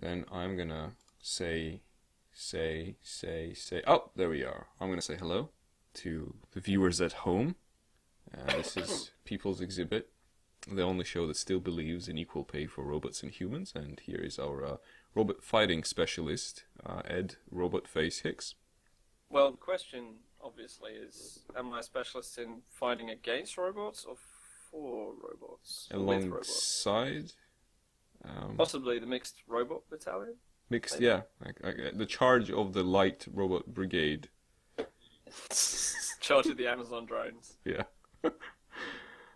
then I'm gonna say. Oh, there we are. I'm gonna say hello to the viewers at home. This is People's Exhibit, the only show that still believes in equal pay for robots and humans. And here is our robot fighting specialist, Ed Robot Face Hicks. Well, the question obviously is: am I a specialist in fighting against robots or for robots? Or with robots? Alongside, Possibly the mixed robot battalion. mixed, Maybe. yeah, the charge of the light robot brigade. Charge of the Amazon drones. Yeah.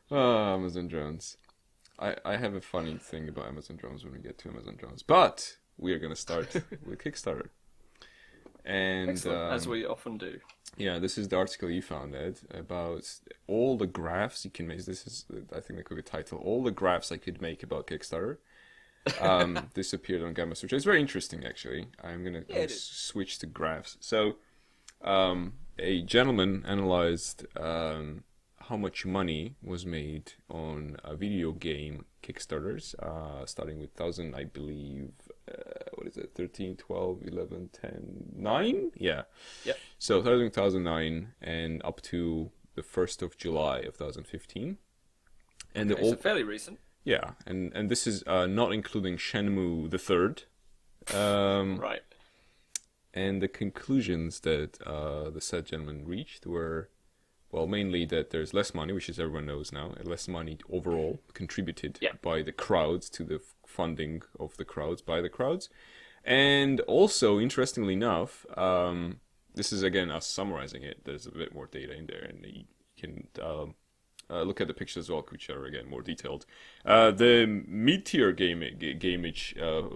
Amazon drones. I have a funny thing about Amazon drones when we get to Amazon drones, but we are gonna start with Kickstarter. And as we often do. yeah, this is the article you found, Ed, about all the graphs you can make. This is, I think, the quick title. All the graphs I could make about Kickstarter. This appeared on gamasutra. It's very interesting, actually. I'm gonna switch to graphs. So, a gentleman analyzed how much money was made on video game Kickstarters, starting with 1,000, I believe, what is it, 13, 12, 11, 10, 9? Yeah. Yep. So 2009 and up to the 1st of July of 2015. And Okay, so fairly recent. yeah, and this is not including Shenmue the Third. Right. And the conclusions that the said gentleman reached were, well, mainly that there's less money, which is everyone knows now, and less money overall contributed by the crowds to the funding of the crowds by the crowds. And also, interestingly enough, this is again us summarizing it. There's a bit more data in there, and you can look at the pictures as well, which are again more detailed. The mid-tier gamage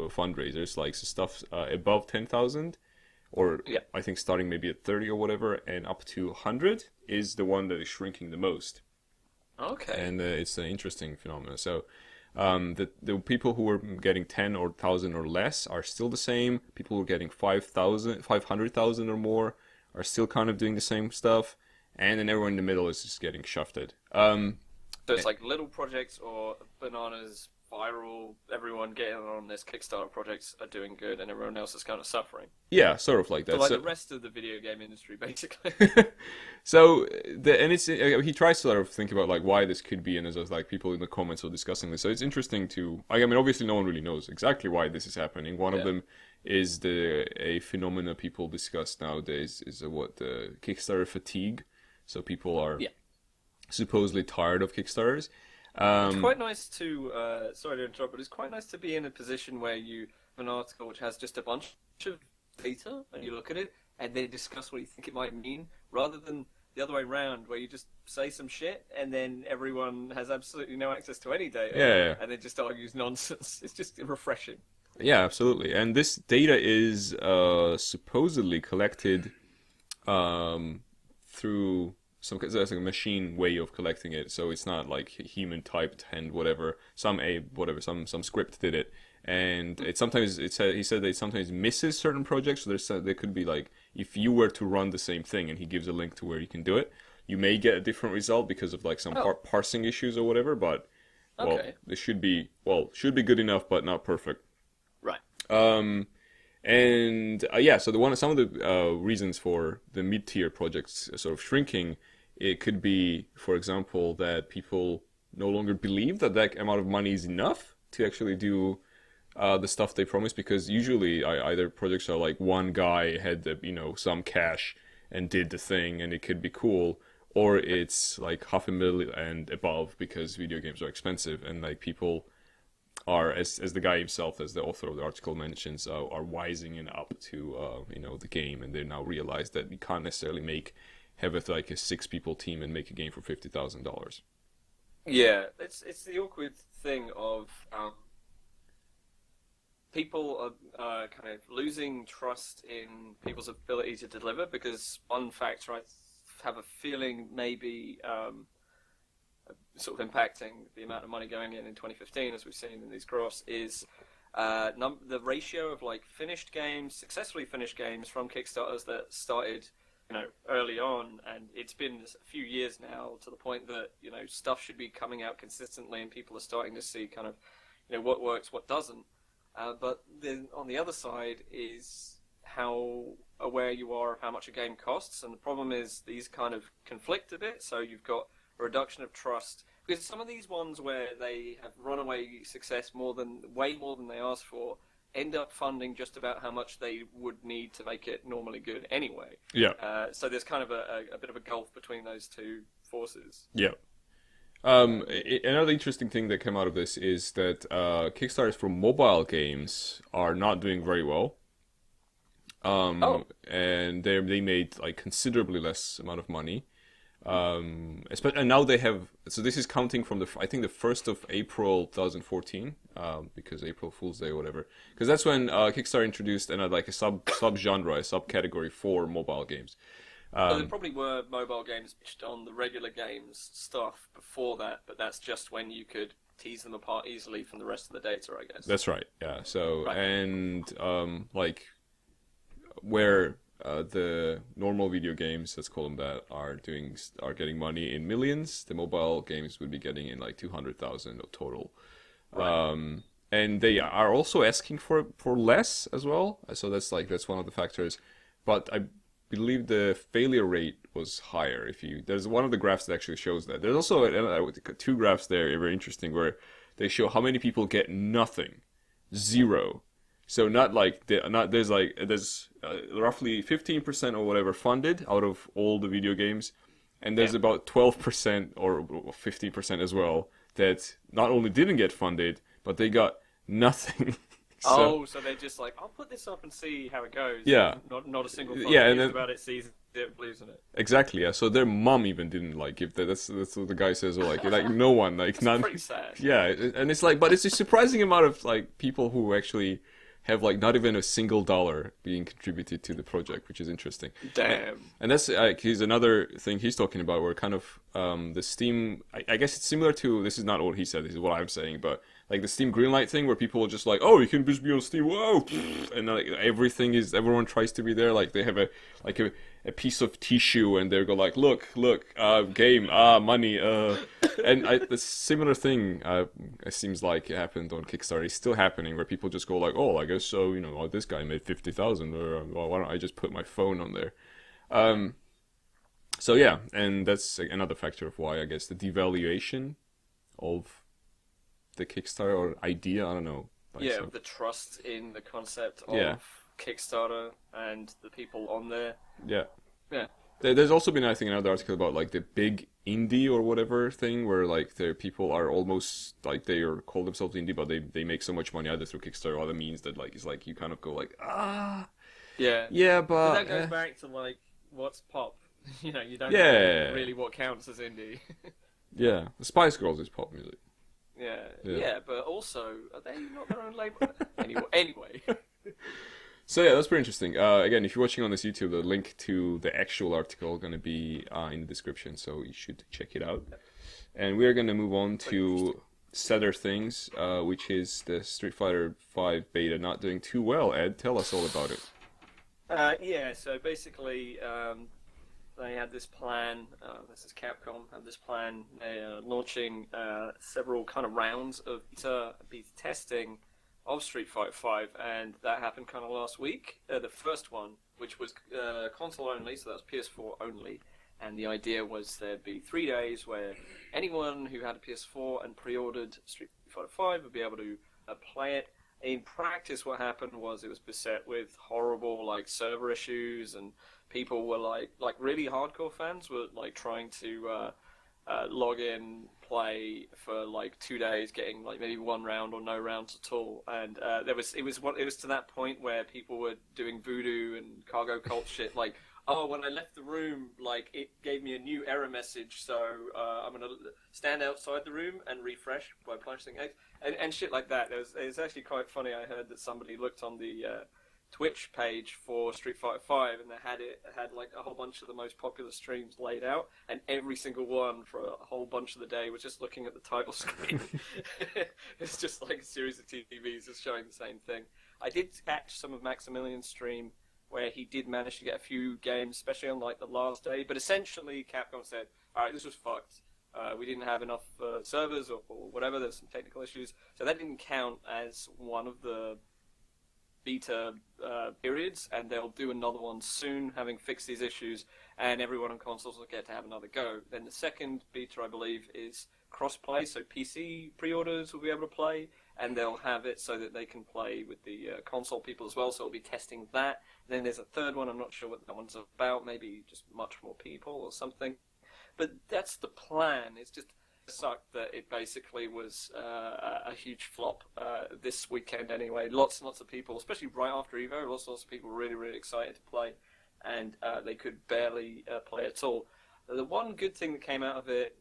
fundraisers, like stuff above 10,000, or I think starting maybe at 30 or whatever, and up to 100 is the one that is shrinking the most. Okay. And it's an interesting phenomenon. So the people who were getting 10 or 1,000 or less are still the same. People who are getting 5,000, 500,000 or more are still kind of doing the same stuff. And then everyone in the middle is just getting shafted. So it's like little projects or bananas, viral, everyone getting on this Kickstarter projects are doing good and everyone else is kind of suffering. Yeah, sort of like that. So like the rest of the video game industry, basically. So, he tries to sort of think about like why this could be, and there's like people in the comments are discussing this. So it's interesting to, I mean, obviously no one really knows exactly why this is happening. One of them is a phenomena people discuss nowadays is what the Kickstarter fatigue. So people are supposedly tired of Kickstarters. It's quite nice to, sorry to interrupt, but it's quite nice to be in a position where you have an article which has just a bunch of data, and you look at it, and then discuss what you think it might mean, rather than the other way around, where you just say some shit, and then everyone has absolutely no access to any data, and it just argues nonsense. It's just refreshing. Yeah, absolutely. And this data is supposedly collected through there's like a machine way of collecting it, so it's not like human typed and whatever. Some script did it, and he said that it sometimes misses certain projects. So there could be like, if you were to run the same thing, and he gives a link to where you can do it, you may get a different result because of like some parsing issues or whatever. But this should be good enough, but not perfect. Right. So some of the reasons for the mid-tier projects sort of shrinking, it could be, for example, that people no longer believe that amount of money is enough to actually do the stuff they promised, because usually either projects are like one guy had some cash and did the thing and it could be cool, or it's like $500,000 and above because video games are expensive, and like people are, as the guy himself, as the author of the article mentions, are wising up to the game, and they now realize that you can't necessarily have like a 6-people team and make a game for $50,000. Yeah, it's the awkward thing of people are kind of losing trust in people's ability to deliver, because one factor I have a feeling maybe sort of impacting the amount of money going in 2015, as we've seen in these graphs, is the ratio of like successfully finished games from Kickstarters that started early on, and it's been a few years now, to the point that stuff should be coming out consistently, and people are starting to see kind of what works, what doesn't. But then on the other side is how aware you are of how much a game costs, and the problem is these kind of conflict a bit. So you've got a reduction of trust because some of these ones where they have runaway success way more than they asked for end up funding just about how much they would need to make it normally good anyway. Yeah. So there's kind of a bit of a gulf between those two forces. Yeah. Another interesting thing that came out of this is that Kickstarters for mobile games are not doing very well. And they made like considerably less amount of money. And now they have, so this is counting from I think the 1st of April 2014, because April Fool's Day or whatever, because that's when Kickstarter introduced like a sub-genre, a subcategory for mobile games. So there probably were mobile games pitched on the regular games stuff before that, but that's just when you could tease them apart easily from the rest of the data, I guess. That's right, yeah. So, right. And like where the normal video games, let's call them that, are getting money in millions, the mobile games would be getting in like 200,000 total. Right. And they are also asking for less as well. So that's one of the factors. But I believe the failure rate was higher. There's one of the graphs that actually shows that. There's also two graphs there, very interesting, where they show how many people get nothing, 0. So there's roughly 15% or whatever funded out of all the video games, and there's about 12% or 15% as well that not only didn't get funded, but they got nothing. So they're just like, I'll put this up and see how it goes. Yeah. Not a single about it, sees it, believes in it. Exactly, yeah. So their mom even didn't give that. That's what the guy says. Like no one, It's pretty sad. Yeah, and it's but it's a surprising amount of people who actually have not even a single dollar being contributed to the project, which is interesting. Damn. And that's he's another thing he's talking about, where kind of the Steam. I guess it's similar to, this is not what he said. This is what I'm saying, but the Steam Greenlight thing, where people are just oh, you can just be on Steam, whoa, and everyone tries to be there. They have a piece of tissue, and they go look, game, money, and the similar thing it seems like it happened on Kickstarter. It's still happening, where people just go oh, I guess so, this guy made 50,000, or well, why don't I just put my phone on there? So yeah, and that's another factor of why I guess the devaluation of the Kickstarter or idea, I don't know. The trust in the concept of Kickstarter and the people on there. Yeah. Yeah. There's also been, I think, another article about the big indie or whatever thing, where their people are almost they call themselves indie, but they make so much money either through Kickstarter or other means that it's you kind of go yeah, but that goes back to what's pop. You don't know really what counts as indie. Yeah, the Spice Girls is pop music. Yeah, but also, are they not their own label? Anyway. So yeah, that's pretty interesting. Again, if you're watching on this YouTube, the link to the actual article is going to be in the description, so you should check it out. And we're going to move on to sadder things, which is the Street Fighter V beta not doing too well. Ed, tell us all about it. So basically, they had this plan, this is Capcom, had this plan, launching several kind of rounds of beta testing of Street Fighter V, and that happened kind of last week. The first one, which was console only, so that was PS4 only, and the idea was there'd be 3 days where anyone who had a PS4 and pre-ordered Street Fighter V would be able to play it. In practice, what happened was it was beset with horrible server issues, and people were really hardcore fans were trying to log in, play for 2 days, getting maybe one round or no rounds at all, and it was to that point where people were doing voodoo and cargo cult shit, oh, when I left the room, it gave me a new error message, so I'm gonna stand outside the room and refresh by punching X, and shit like that. It was actually quite funny. I heard that somebody looked on the Twitch page for Street Fighter V, and they had a whole bunch of the most popular streams laid out, and every single one for a whole bunch of the day was just looking at the title screen. It's just a series of TVs just showing the same thing. I did catch some of Maximilian's stream where he did manage to get a few games, especially on the last day, but essentially Capcom said, alright, this was fucked. we didn't have enough servers or whatever. There's some technical issues, so that didn't count as one of the beta periods, and they'll do another one soon, having fixed these issues, and everyone on consoles will get to have another go. Then the second beta, I believe, is cross-play, so PC pre-orders will be able to play, and they'll have it so that they can play with the console people as well, so we'll be testing that. Then there's a third one, I'm not sure what that one's about, maybe just much more people or something. But that's the plan. It's just sucked that it basically was a huge flop this weekend anyway. Lots and lots of people, especially right after Evo, lots and lots of people were really, really excited to play, and they could barely play at all. The one good thing that came out of it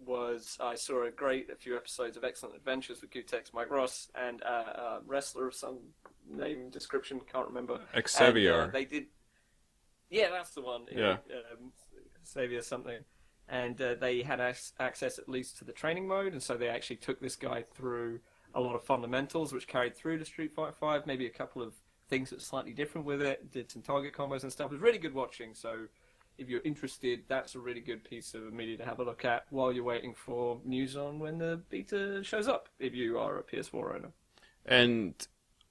was I saw a few episodes of Excellent Adventures with Gutex, Mike Ross, and a wrestler of some name description, can't remember. Xavier. They did. Yeah, that's the one. Yeah. Xavier something. And they had access at least to the training mode, and so they actually took this guy through a lot of fundamentals, which carried through to Street Fighter 5, maybe a couple of things that were slightly different with it, did some target combos and stuff. It was really good watching, so if you're interested, that's a really good piece of media to have a look at while you're waiting for news on when the beta shows up, if you are a PS4 owner. And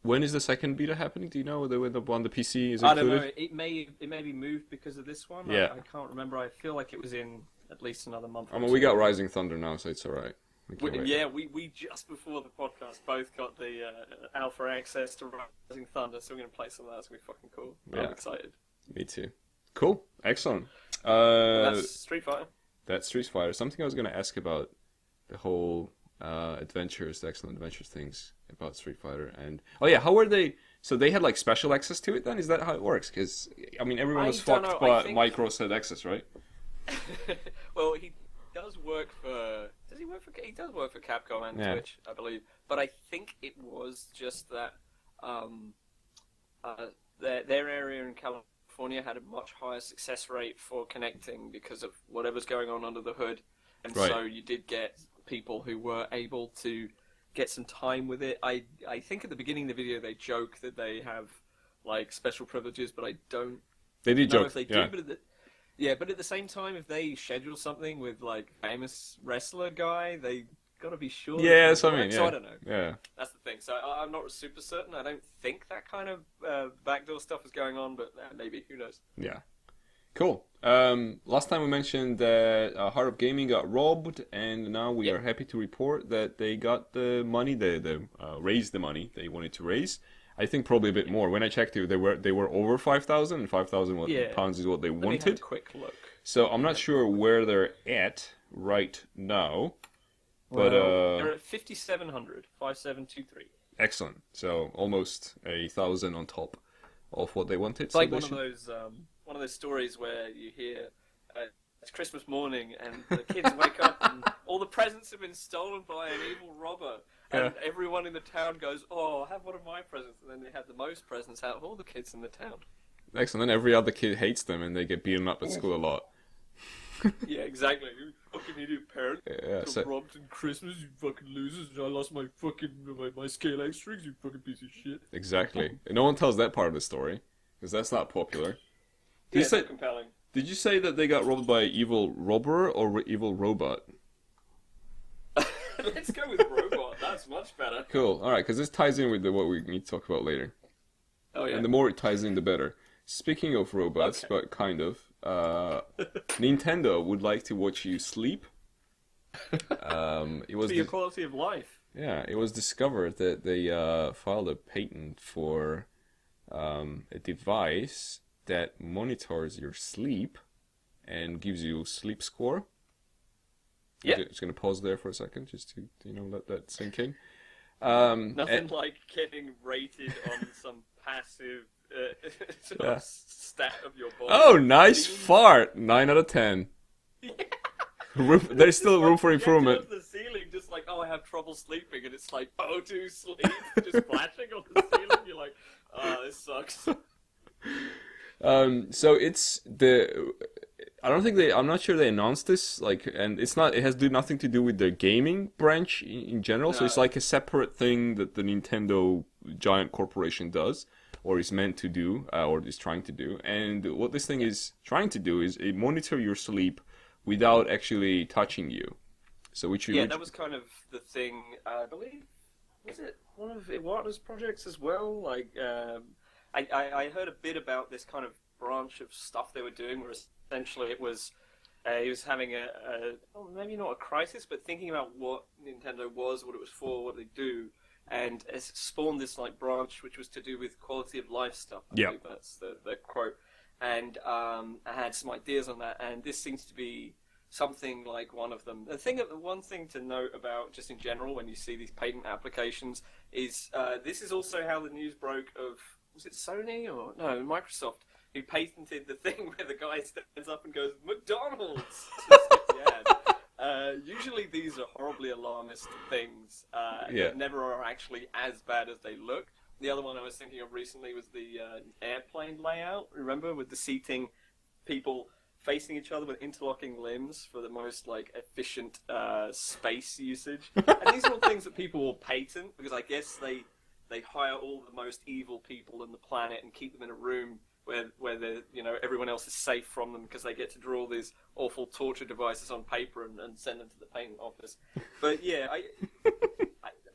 when is the second beta happening? Do you know when the one the PC is included? I don't know. It may be moved because of this one. Yeah. I can't remember. I feel like it was in at least another month. I mean, we got Rising Thunder now, so it's all right. We just before the podcast both got the alpha access to Rising Thunder, so we're going to play some of that. It's going to be fucking cool. Yeah. I'm excited. Me too. Cool. Excellent. That's Street Fighter. That's Street Fighter. Something I was going to ask about the whole adventures, the Excellent Adventures things about Street Fighter. And how were they? So they had like special access to it then? Is that how it works? Because, I mean, everyone was fucked, but Mike Ross had access, right? Well, he does work for... Does he work for... He does work for Capcom and Twitch, I believe. But I think it was just that their area in California had a much higher success rate for connecting because of whatever's going on under the hood. And so you did get people who were able to get some time with it. I think at the beginning of the video they joke that they have like special privileges, but I don't They did know joke, if they do. But at the same time, if they schedule something with like famous wrestler guy, they gotta be sure. Yeah, that's what I mean. So I don't know. Yeah. That's the thing. So I'm not super certain. I don't think that kind of backdoor stuff is going on, but maybe. Who knows? Yeah. Cool. Last time we mentioned that Heart of Gaming got robbed, and now we are happy to report that they got the money. They raised the money they wanted to raise. I think probably a bit more. When I checked it, they were over 5,000, and 5,000 pounds is what they wanted. Let me have a quick look. So I'm not sure where they're at right now, but they're at 5,700, 5,723. Excellent. So almost 1,000 on top of what they wanted. It's like one of those stories where you hear it's Christmas morning and the kids wake up and all the presents have been stolen by an evil robber. And everyone in the town goes, "Oh, have one of my presents." And then they have the most presents out of all the kids in the town. Excellent. Then every other kid hates them and they get beaten up at school a lot. Yeah, exactly. You fucking idiot parent. Got robbed in Christmas, you fucking losers. I lost my fucking my scale X strings, you fucking piece of shit. Exactly. And no one tells that part of the story because that's not popular. It's so compelling. Did you say that they got robbed by an evil robber or evil robot? Let's go with robot. That's much better. Cool. All right, because this ties in with what we need to talk about later. Oh yeah. And the more it ties in, the better. Speaking of robots, but kind of, Nintendo would like to watch you sleep. It was your quality of life. Yeah, it was discovered that they filed a patent for a device that monitors your sleep and gives you sleep score. Yeah. Just going to pause there for a second, just to let that sink in. Nothing like getting rated on some passive stat of your body. Oh, nice fart! 9 out of 10. Yeah. There's still room for improvement. You the ceiling, just like, I have trouble sleeping, and it's like, O2 sleep, just flashing on the ceiling. You're like, this sucks. So it's I'm not sure they announced this, and it has nothing to do with the gaming branch in general. No. So it's like a separate thing that the Nintendo giant corporation does, or is meant to do, or is trying to do. And what this thing is trying to do is it monitor your sleep without actually touching you. So that was kind of the thing. I believe, was it one of Iwata's projects as well? Like, I heard a bit about this kind of branch of stuff they were doing, where essentially it was he was having maybe not a crisis, but thinking about what Nintendo was, what it was for, what they do, and it spawned this like branch which was to do with quality of life stuff. I believe that's the quote. And I had some ideas on that, and this seems to be something like one of them. One thing to note about, just in general, when you see these patent applications, is this is also how the news broke of, was it Sony or no, Microsoft, who patented the thing where the guy stands up and goes, McDonald's! Usually these are horribly alarmist things that never are actually as bad as they look. The other one I was thinking of recently was the airplane layout, remember, with the seating, people facing each other with interlocking limbs for the most like efficient space usage. And these are all things that people will patent, because I guess they hire all the most evil people on the planet and keep them in a room where everyone else is safe from them, because they get to draw these awful torture devices on paper and send them to the patent office. But yeah,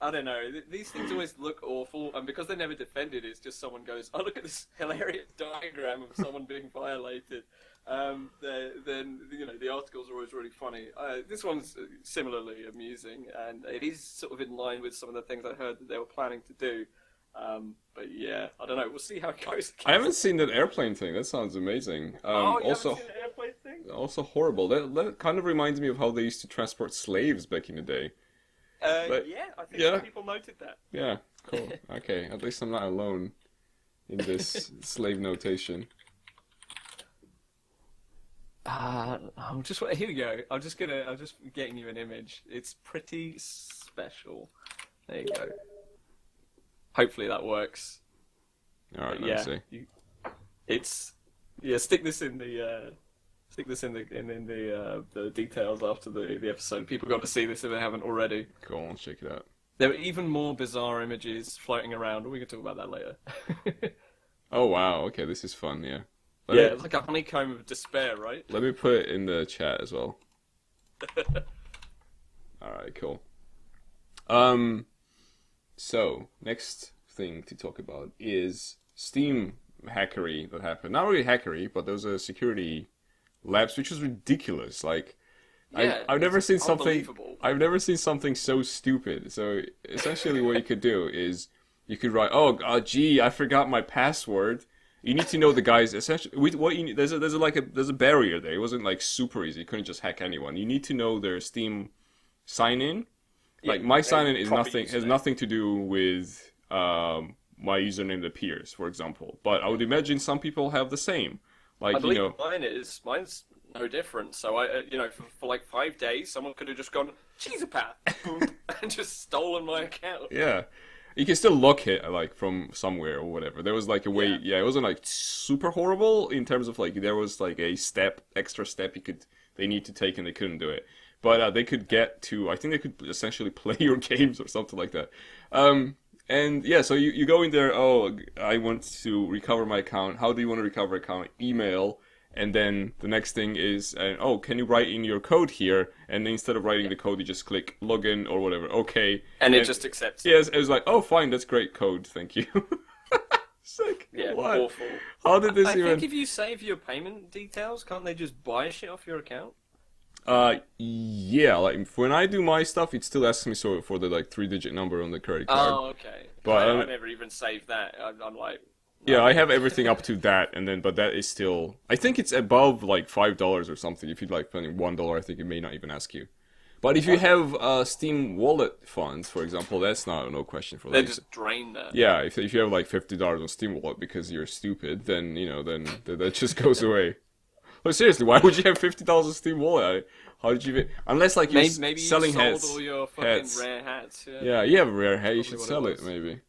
I don't know. These things always look awful, and because they're never defended, it's just someone goes, "Oh, look at this hilarious diagram of someone being violated." Then the articles are always really funny. This one's similarly amusing, and it is sort of in line with some of the things I heard that they were planning to do. But yeah, I don't know. We'll see how it goes. I haven't seen that airplane thing. That sounds amazing. You haven't seen the airplane thing? Also horrible. That kind of reminds me of how they used to transport slaves back in the day. I think some people noted that. Yeah, cool. Okay, at least I'm not alone in this slave notation. Here we go. I'm just getting you an image. It's pretty special. There you go. Hopefully that works. All right, let me see. Stick this in the details after the episode. People got to see this if they haven't already. Cool, I'll check it out. There are even more bizarre images floating around. We can talk about that later. Oh wow, okay, this is fun. Yeah. It's like a honeycomb of despair, right? Let me put it in the chat as well. All right, cool. So next thing to talk about is Steam hackery that happened. Not really hackery, but there was a security lapse, which was ridiculous. Like, I've never seen something so stupid. So essentially, what you could do is you could write, gee, I forgot my password. You need to know the guys. Essentially, what you need, there's a barrier there. It wasn't like super easy. You couldn't just hack anyone. You need to know their Steam sign in. Like my sign in has nothing to do with my username that appears, for example. But I would imagine some people have the same. Like, I believe mine's no different. So for like 5 days, someone could have just gone Cheesepath, boom, and just stolen my account. Yeah, you can still lock it like from somewhere or whatever. There was like a way. Yeah, it wasn't like super horrible in terms of like there was like a extra step they need to take and they couldn't do it. But they could get to, I think they could essentially play your games or something like that. And yeah, so you go in there, I want to recover my account. How do you want to recover account? Email. And then the next thing is, can you write in your code here? And instead of writing the code, you just click login or whatever. Okay. And it just accepts it. Yes, it was like, oh, fine, that's great code, thank you. Sick. Yeah, what? Awful. How did this I think if you save your payment details, can't they just buy shit off your account? Yeah, like when I do my stuff, it still asks me for the like 3-digit number on the credit card. Oh, okay. But I never even saved that. I'm like, yeah, I have everything up to that, and then but that is still, I think it's above like $5 or something. If you'd like spending $1, I think it may not even ask you. But if you have Steam Wallet funds, for example, that's no question for that. They just drain that. Yeah, if you have like $50 on Steam Wallet because you're stupid, then then that just goes away. Well, seriously, why would you have $50 on Steam Wallet? How did you? Unless like you're maybe selling you sold hats. all your fucking rare hats. Yeah, you have a rare hat. You should sell it, maybe.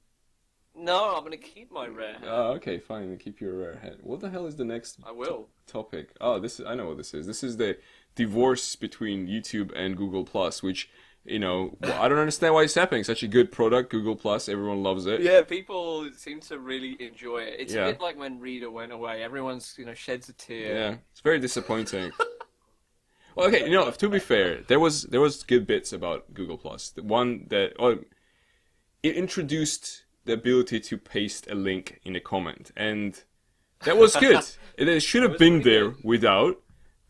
No, I'm gonna keep my rare hat. Okay, fine. Keep your rare hat. What the hell is the next? I will. Topic. Oh, I know what this is. This is the divorce between YouTube and Google Plus, which. I don't understand why it's happening. Such a good product, Google Plus, everyone loves it. Yeah, people seem to really enjoy it. It's a bit like when Reader went away. Everyone's, sheds a tear. Yeah, it's very disappointing. Well, okay, to be fair, there was good bits about Google Plus. The one that it introduced the ability to paste a link in a comment, and that was good. It should have been there without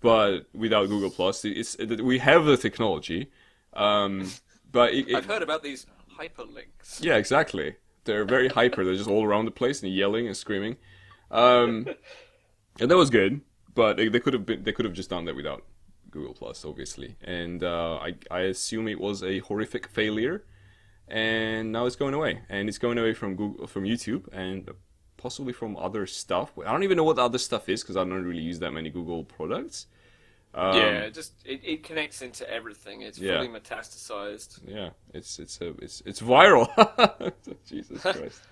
Google Plus. We have the technology, but I've heard about these hyperlinks. Yeah, exactly. They're very hyper. They're just all around the place and yelling and screaming, and that was good. But they could have just done that without Google Plus, obviously. And I assume it was a horrific failure, and now it's going away. And it's going away from YouTube, and possibly from other stuff. I don't even know what the other stuff is because I don't really use that many Google products. Yeah, it connects into everything. It's fully metastasized. Yeah, it's viral. Jesus Christ.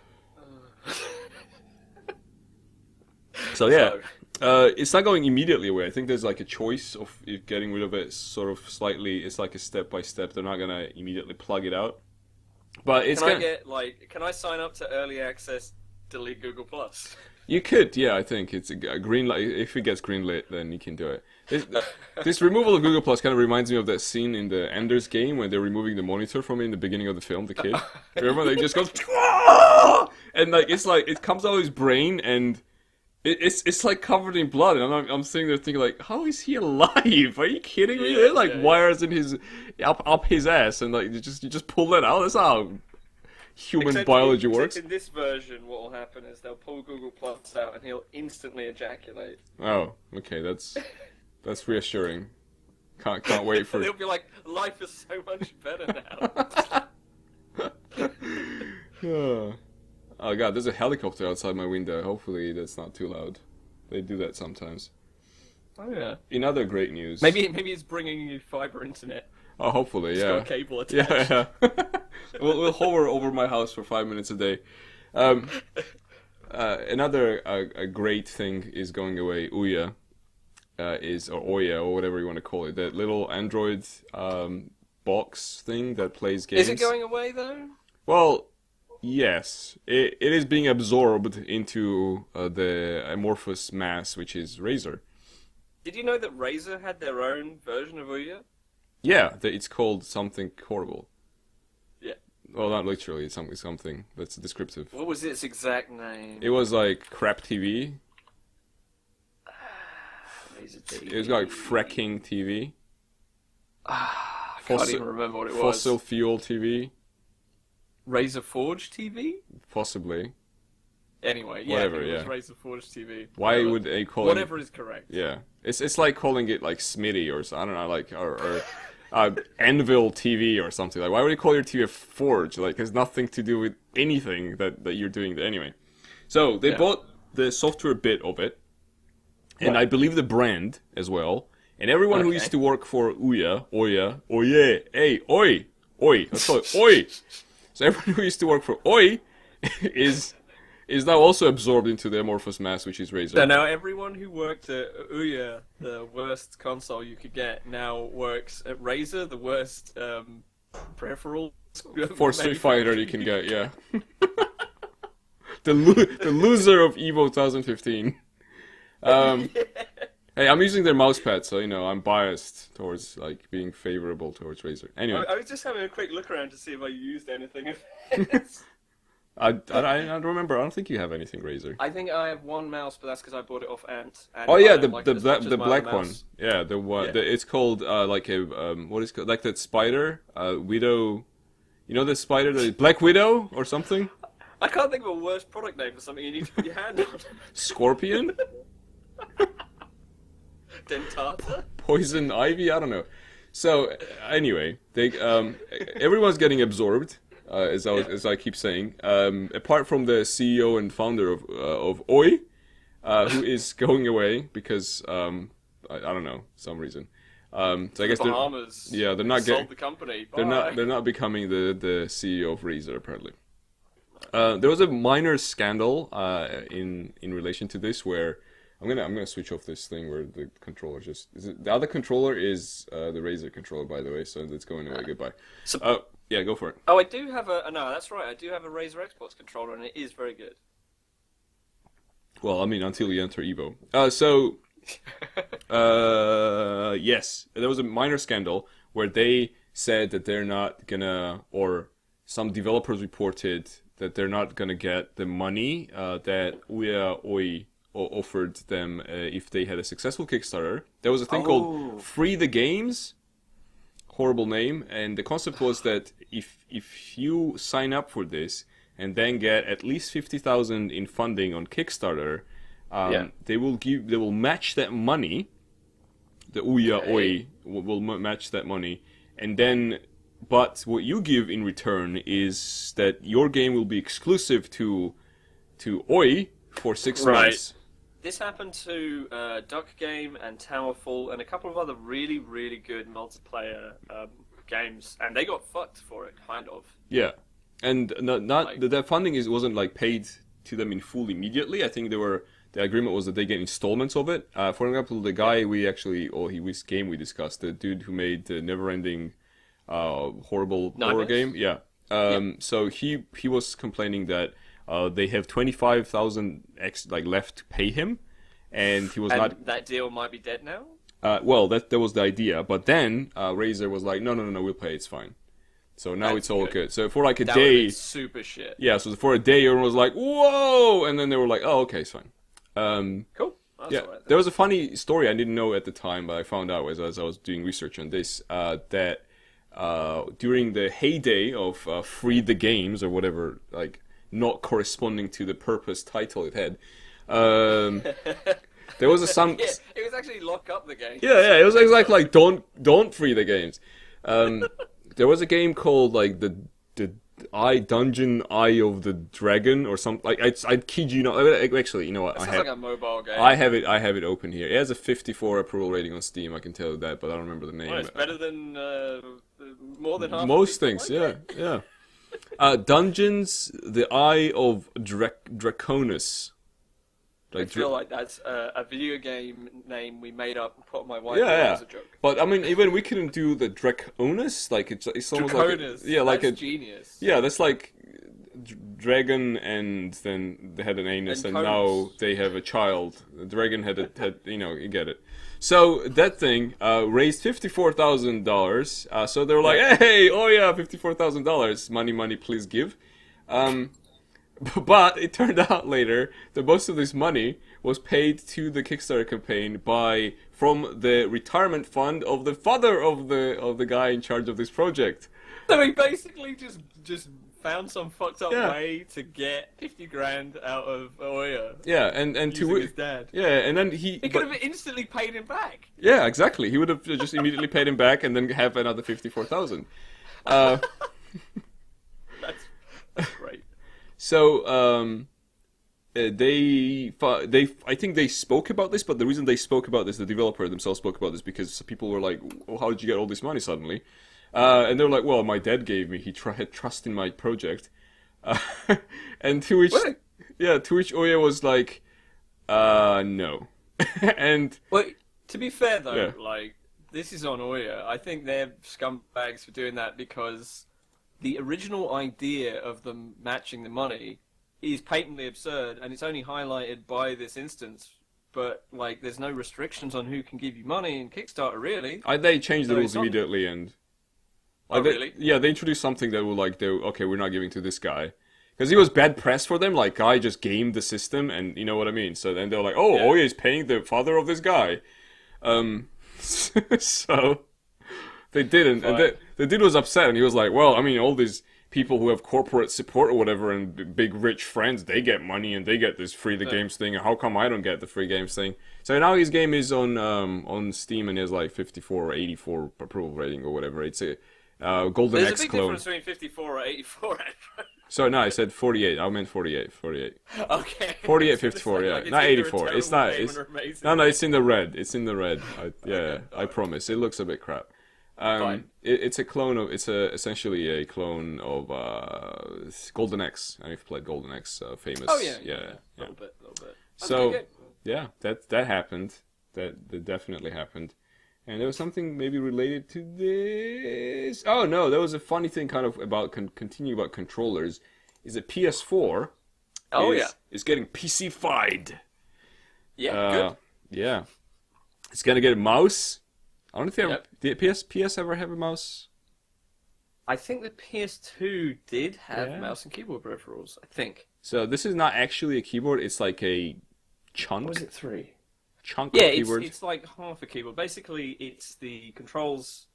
So yeah, it's not going immediately away. I think there's like a choice of getting rid of it. Sort of slightly. It's like a step by step. They're not gonna immediately plug it out. But it's. Can I sign up to early access? Delete Google Plus. You could, yeah. I think it's a green light. If it gets green lit, then you can do it. This removal of Google Plus kind of reminds me of that scene in the Ender's Game when they're removing the monitor from it in the beginning of the film. The kid, remember? They just goes, and like it comes out of his brain, and it's like covered in blood. And I'm sitting there thinking like, how is he alive? Are you kidding me? They're like wires in his up his ass, and like you just pull that out. That's how human biology works. In this version, what will happen is they'll pull Google Plus out and he'll instantly ejaculate. Oh, okay, that's reassuring. Can't wait for. They'll be like, life is so much better now. Oh god, there's a helicopter outside my window. Hopefully that's not too loud. They do that sometimes. Oh yeah. In other great news. Maybe it's bringing you fiber internet. Oh, hopefully, yeah. It's got a cable attached. Yeah. We'll hover over my house for 5 minutes a day. Another great thing is going away. Ouya or ouya or whatever you want to call it. That little Android box thing that plays games. Is it going away though? Well, yes. It is being absorbed into the amorphous mass, which is Razer. Did you know that Razer had their own version of ouya? Yeah, it's called something horrible. Yeah. Well, not literally, it's something that's descriptive. What was its exact name? It was like crap TV. It was like fracking TV. I can't even remember what it was. Fossil fuel TV. Razer Forge TV? Possibly. Anyway, yeah, whatever, it was Razer Forge TV. Why would they call whatever is correct? Yeah, it's like calling it like Smitty or I don't know, like or Anvil TV or something. Like, why would you call your TV a Forge? Like, it has nothing to do with anything that you're doing. Anyway, so they bought the software bit of it, and I believe the brand as well. And everyone who used to work for ouya, hey, oi, let's call it oi. So everyone who used to work for oi is now also absorbed into the amorphous mass, which is Razer. So now everyone who worked at ouya, the worst console you could get, now works at Razer, the worst peripheral for Street Fighter you can get, yeah. the loser of Evo 2015. Hey, I'm using their mousepad, so I'm biased towards like being favorable towards Razer. Anyway, I was just having a quick look around to see if I used anything. I don't remember. I don't think you have anything Razer. I think I have one mouse, but that's because I bought it off Ant. Oh yeah, the black one. Yeah, the one. Yeah. It's called like a what is it called? Like that spider, widow. You know the spider, the Black Widow or something. I can't think of a worse product name for something you need to put your hand on. Scorpion. Dentata. Poison ivy. I don't know. So anyway, they everyone's getting absorbed. As I keep saying, apart from the CEO and founder of Oi, who is going away because I don't know, some reason. So I guess Bahamas. they're not sold the company. They're not becoming the CEO of Razer apparently. There was a minor scandal in relation to this where I'm gonna switch off this thing where the controller the other controller is the Razer controller, by the way, so it's going away. Goodbye. So, yeah, go for it. Oh, I do have no, that's right. I do have a Razer Xbox controller, and it is very good. Well, I mean, until you enter Evo. So Yes, there was a minor scandal where they said that they're not gonna, or some developers reported that they're not gonna get the money that ouya offered them if they had a successful Kickstarter. There was a thing called Free the Games, horrible name, and the concept was that if you sign up for this and then get at least 50,000 in funding on Kickstarter, they will match that money. The ouya will match that money, and then, but what you give in return is that your game will be exclusive to ouya for 6 months. This happened to Duck Game and Towerfall and a couple of other really, really good multiplayer games, and they got fucked for it, kind of. Yeah, and that funding wasn't like paid to them in full immediately. I think the agreement was that they get installments of it. For example, the guy this game we discussed, the dude who made the never-ending horrible horror game. Yeah. So he was complaining that they have 25,000 left to pay him, and he was not. That deal might be dead now. Well, that was the idea, but then Razer was like, no, we'll pay. It's fine. So now it's all good. So for like a day, super shit. Yeah. So for a day, everyone was like, whoa, and then they were like, oh, okay, it's fine. Cool. That's all right, there was a funny story I didn't know at the time, but I found out as I was doing research on this that during the heyday of Free the Games or whatever, like not corresponding to the purpose title it had, there was some. Yeah, it was actually lock up the game. Yeah, it was exactly like don't free the games. There was a game called like the Eye of the Dragon or something. Like I kid you not. Actually, you know what? It sounds like a mobile game. I have it open here. It has a 54 approval rating on Steam. I can tell you that, but I don't remember the name. Well, it's better than more than half. Most things, yeah. Dungeons, the Eye of Draconis. I feel like that's a video game name we made up and put on my whiteboard as a joke. But I mean, even we couldn't do the Draconis. Like it's almost Draconis. Like that's genius. Yeah, that's like dragon, and then they had an anus, and now they have a child. The dragon had you get it. So that thing raised $54,000. So they were like, hey, oh yeah, $54,000, money, please give. But it turned out later that most of this money was paid to the Kickstarter campaign from the retirement fund of the father of the guy in charge of this project. So he basically just found some fucked up way to get 50 grand out of ouya. Yeah, and to his dad. Yeah, and then he could have instantly paid him back. Yeah, exactly. He would have just immediately paid him back and then have another 54,000. That's great. So I think they spoke about this, but the reason they spoke about this, the developer themselves spoke about this, because people were like, "Oh, how did you get all this money suddenly?" And they were like, "Well, my dad gave me. He had trust in my project." And to which ouya was like, "No." And well, to be fair though, like this is on ouya. I think they're scumbags for doing that because the original idea of them matching the money is patently absurd, and it's only highlighted by this instance. But like, there's no restrictions on who can give you money in Kickstarter, really. They changed the rules immediately, and really? Yeah, they introduced something that will okay, we're not giving to this guy because he was bad press for them. Like, guy just gamed the system, and you know what I mean. So then they're like, oh, ouya is paying the father of this guy. So they didn't, and the dude was upset, and he was like, well, I mean, all these people who have corporate support or whatever and big rich friends, they get money and they get this free the games thing. How come I don't get the free games thing? So now his game is on Steam and he has like 54 or 84 approval rating or whatever. It's a Golden There's X a big clone. difference between 54 or 84. Sorry, no, I said 48. I meant 48. Okay. 48, 54, yeah. Not 84. It's not. No, it's in the red. It's in the red. I promise. It looks a bit crap. It's a clone of. It's essentially a clone of Golden X. I mean, you've played Golden X, famous. Oh yeah. A little bit. So yeah, that happened. That definitely happened. And there was something maybe related to this. Oh no, there was a funny thing kind of about continuing about controllers. Is that PS4? Is getting PCFied. Yeah, good. Yeah. It's gonna get a mouse. I don't think did PS ever have a mouse? I think the PS2 did have mouse and keyboard peripherals. I think. So this is not actually a keyboard. It's like a chunk. Or was it 3? Chunk of keyboard. It's like half a keyboard. Basically, it's the controls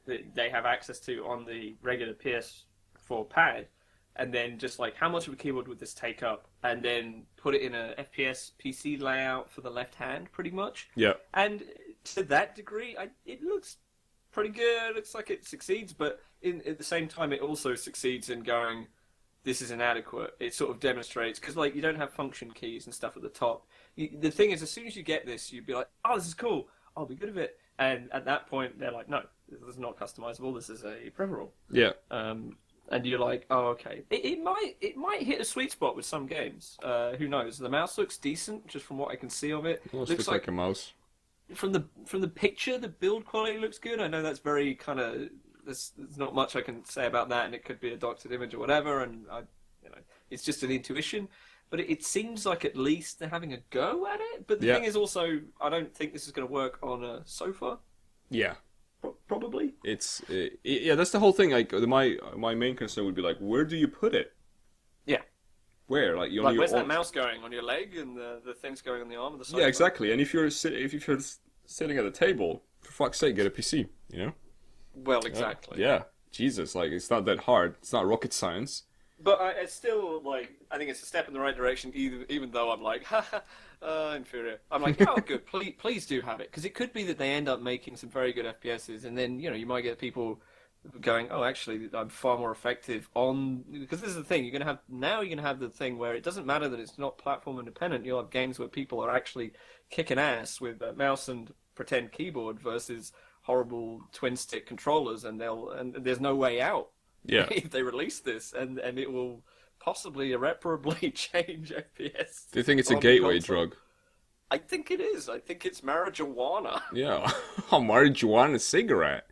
that they have access to on the regular PS4 pad, and then just like how much of a keyboard would this take up, and then put it in a FPS PC layout for the left hand, pretty much. Yeah. And to that degree, it looks pretty good. It looks like it succeeds, but at the same time, it also succeeds in going, this is inadequate. It sort of demonstrates, because like you don't have function keys and stuff at the top. The thing is, as soon as you get this, you'd be like, oh, this is cool. I'll be good at it. And at that point, they're like, no, this is not customizable. This is a peripheral. Yeah. And you're like, oh, okay. It might hit a sweet spot with some games. Who knows? The mouse looks decent, just from what I can see of it. Well, it looks like a mouse. From the picture, the build quality looks good. I know that's very kind of... There's not much I can say about that, and it could be a doctored image or whatever, and it's just an intuition. But it seems like at least they're having a go at it. But the thing is also, I don't think this is going to work on a sofa. Yeah. Probably. It's that's the whole thing. Like my main concern would be like, where do you put it? Yeah. Where? Like where's that mouse going? On your leg, and the thing's going on the arm of the sofa? Yeah, exactly. And if you're sitting at a table, for fuck's sake, get a PC. You know. Well, exactly. Yeah. Jesus, like it's not that hard. It's not rocket science. But it's still, like, I think it's a step in the right direction, even though I'm like, inferior. I'm like, oh, good, please do have it. Because it could be that they end up making some very good FPSs, and then, you might get people going, oh, actually, I'm far more effective on... Because this is the thing, you're going to have the thing where it doesn't matter that it's not platform independent. You'll have games where people are actually kicking ass with a mouse and pretend keyboard versus horrible twin-stick controllers, and there's no way out. Yeah. If they release this, and it will possibly irreparably change FPS. Do you think it's a gateway drug? I think it is. I think it's marijuana. Yeah, a marijuana cigarette.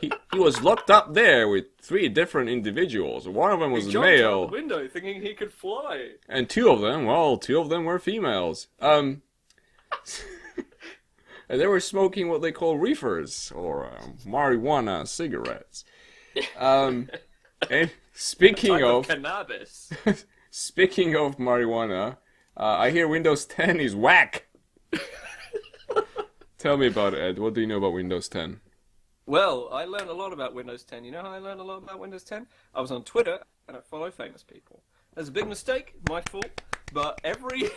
He was locked up there with 3 different individuals. One of them was he jumped male. out the window thinking he could fly. And 2 of them were females. And they were smoking what they call reefers, or marijuana cigarettes. And speaking of cannabis, speaking of marijuana, I hear Windows 10 is whack. Tell me about it, Ed. What do you know about Windows 10? Well, I learned a lot about Windows 10. You know how I learned a lot about Windows 10? I was on Twitter, and I follow famous people. There's a big mistake, my fault, but every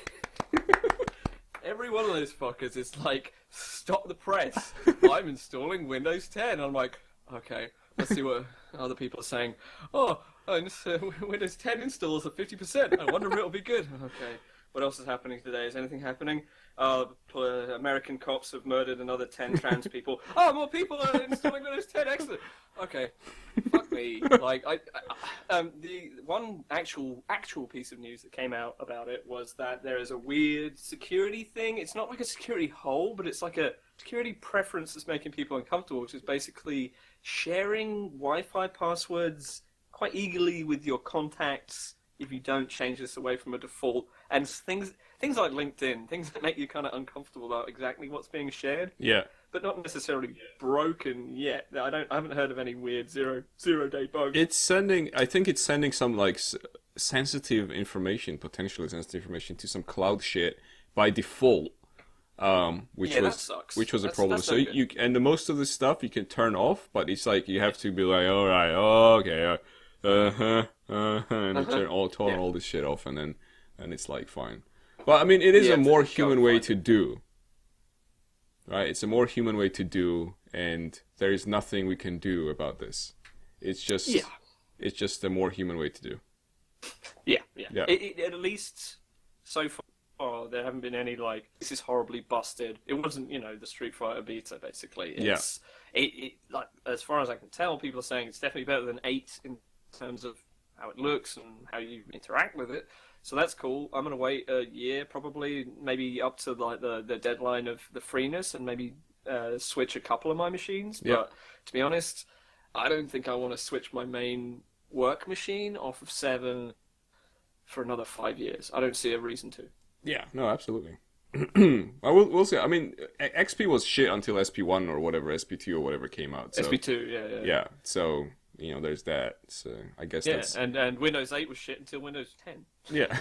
one of those fuckers is like, stop the press. I'm installing Windows 10. I'm like, okay. Let's see what other people are saying. Oh, Windows 10 installs are 50%. I wonder if it'll be good. Okay. What else is happening today? Is anything happening? American cops have murdered another 10 trans people. Oh, more people are installing Windows 10. Excellent. Okay. Fuck me. Like, the one actual piece of news that came out about it was that there is a weird security thing. It's not like a security hole, but it's like a security preference that's making people uncomfortable, which is basically sharing Wi-Fi passwords quite eagerly with your contacts if you don't change this away from a default, and things like LinkedIn, things that make you kind of uncomfortable about exactly what's being shared. Yeah. But not necessarily broken yet. I haven't heard of any weird zero-day bugs. I think it's sending some like sensitive information, potentially sensitive information, to some cloud shit by default. Which was a problem. So and most of the stuff you can turn off, but it's like you have to be like, all right, okay, and you turn all this shit off, and it's like fine. But I mean, it is a more human way to do. Right? It's a more human way to do, and there is nothing we can do about this. It's just a more human way to do. Yeah. At least so far, there haven't been any like, this is horribly busted. It wasn't, the Street Fighter beta, basically. It like, as far as I can tell, people are saying it's definitely better than 8 in terms of how it looks and how you interact with it. So that's cool. I'm going to wait a year, probably, maybe up to like the deadline of the freeness, and maybe switch a couple of my machines. Yeah. But to be honest, I don't think I want to switch my main work machine off of 7 for another 5 years. I don't see a reason to. Yeah, no, absolutely. we'll see. I mean, XP was shit until SP1 or whatever, SP2 or whatever came out. So, SP2, yeah. Yeah, so, there's that. So, I guess that's... and Windows 8 was shit until Windows 10. Yeah.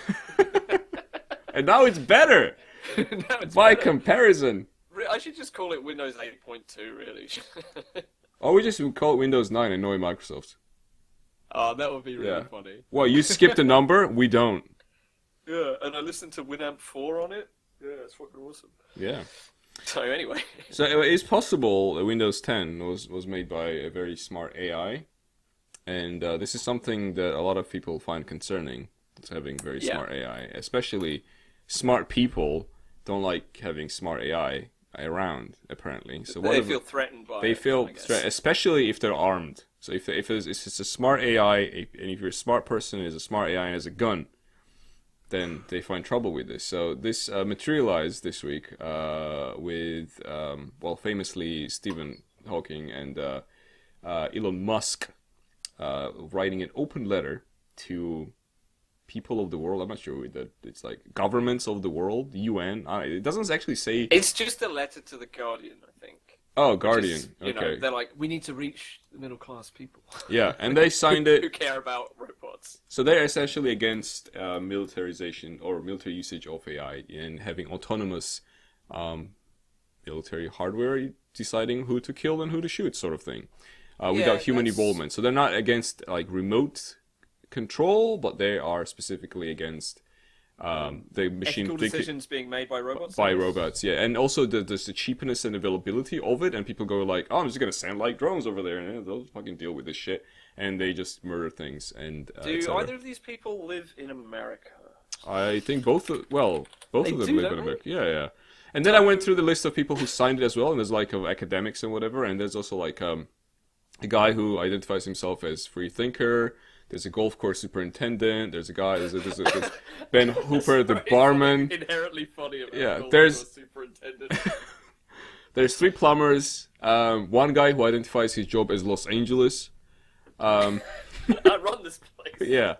And now it's better! Now it's By better. comparison! I should just call it Windows 8.2, really. Or we just would call it Windows 9 and annoy Microsoft. Oh, that would be really funny. Well, you skipped a number, we don't. Yeah, and I listened to Winamp 4 on it. Yeah, it's fucking awesome. Yeah. So anyway. So it's possible that Windows 10 was made by a very smart AI. And this is something that a lot of people find concerning. It's having very smart AI. Especially smart people don't like having smart AI around, apparently. So they feel threatened by it. They feel threatened, especially if they're armed. So if it's a smart AI, and if you're a smart person, is a smart AI and has a gun, then they find trouble with this. So this materialized this week with, famously Stephen Hawking and Elon Musk writing an open letter to people of the world. I'm not sure that it's like governments of the world, UN. It doesn't actually say. It's just a letter to the Guardian, I think. Oh, Guardian. Is, okay. They're like, we need to reach the middle class people. Yeah, and they signed it. Who care about robots? So they're essentially against militarization or military usage of AI and having autonomous military hardware deciding who to kill and who to shoot, sort of thing, without human involvement. So they're not against like remote control, but they are specifically against the machine ethical decisions being made by robots. By robots, yeah, and also there's the cheapness and availability of it, and people go like, "Oh, I'm just gonna send like drones over there, and they'll fucking deal with this shit," and they just murder things. And do either of these people live in America? I think both. Both of them do, live in don't America. Yeah. And then I went through the list of people who signed it as well, and there's like academics and whatever, and there's also like a guy who identifies himself as free thinker. There's a golf course superintendent. There's a guy. There's Ben Hooper, the barman. Inherently funny about golf there's course superintendent. There's 3 plumbers. One guy who identifies his job as Los Angeles. I run this place. Yeah.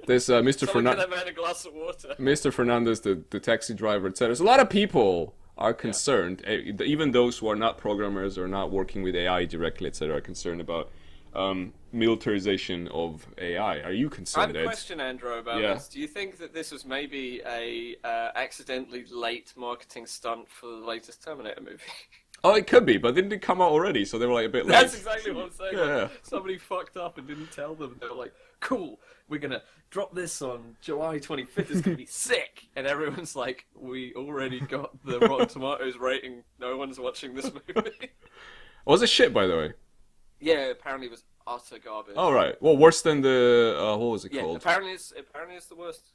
There's Mr. Fernandez. Give that man a glass of water. Mr. Fernandez, the taxi driver, etc. So a lot of people are concerned, even those who are not programmers or not working with AI directly, etc., are concerned about militarization of AI. Are you concerned, I have a question, Andrew, about this. Do you think that this was maybe a accidentally late marketing stunt for the latest Terminator movie? Oh, it could be, but didn't it come out already? So they were like a bit late. That's exactly what I'm saying. Yeah. Somebody fucked up and didn't tell them. They were like, cool, we're going to drop this on July 25th. It's going to be sick. And everyone's like, we already got the Rotten Tomatoes rating. No one's watching this movie. Was it shit, by the way? Yeah, apparently it was utter garbage. Oh, right. Well, worse than the... what was it called? Apparently it's the worst.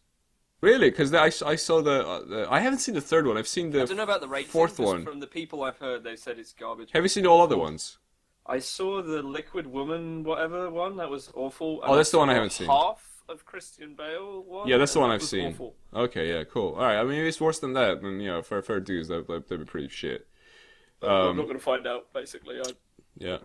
Really? Because I saw the... I haven't seen the third one. I've seen the I don't know about the rating. fourth one. From the people I've heard, they said it's garbage. Have you seen all other ones? I saw the Liquid Woman whatever one. That was awful. Oh, that's the one I haven't seen. Half of Christian Bale one. Yeah, that's the one I've seen. Awful. Okay, yeah, cool. All right, I mean, if it's worse than that, then, fair dues, that'd be pretty shit. I'm not going to find out, basically. Yeah.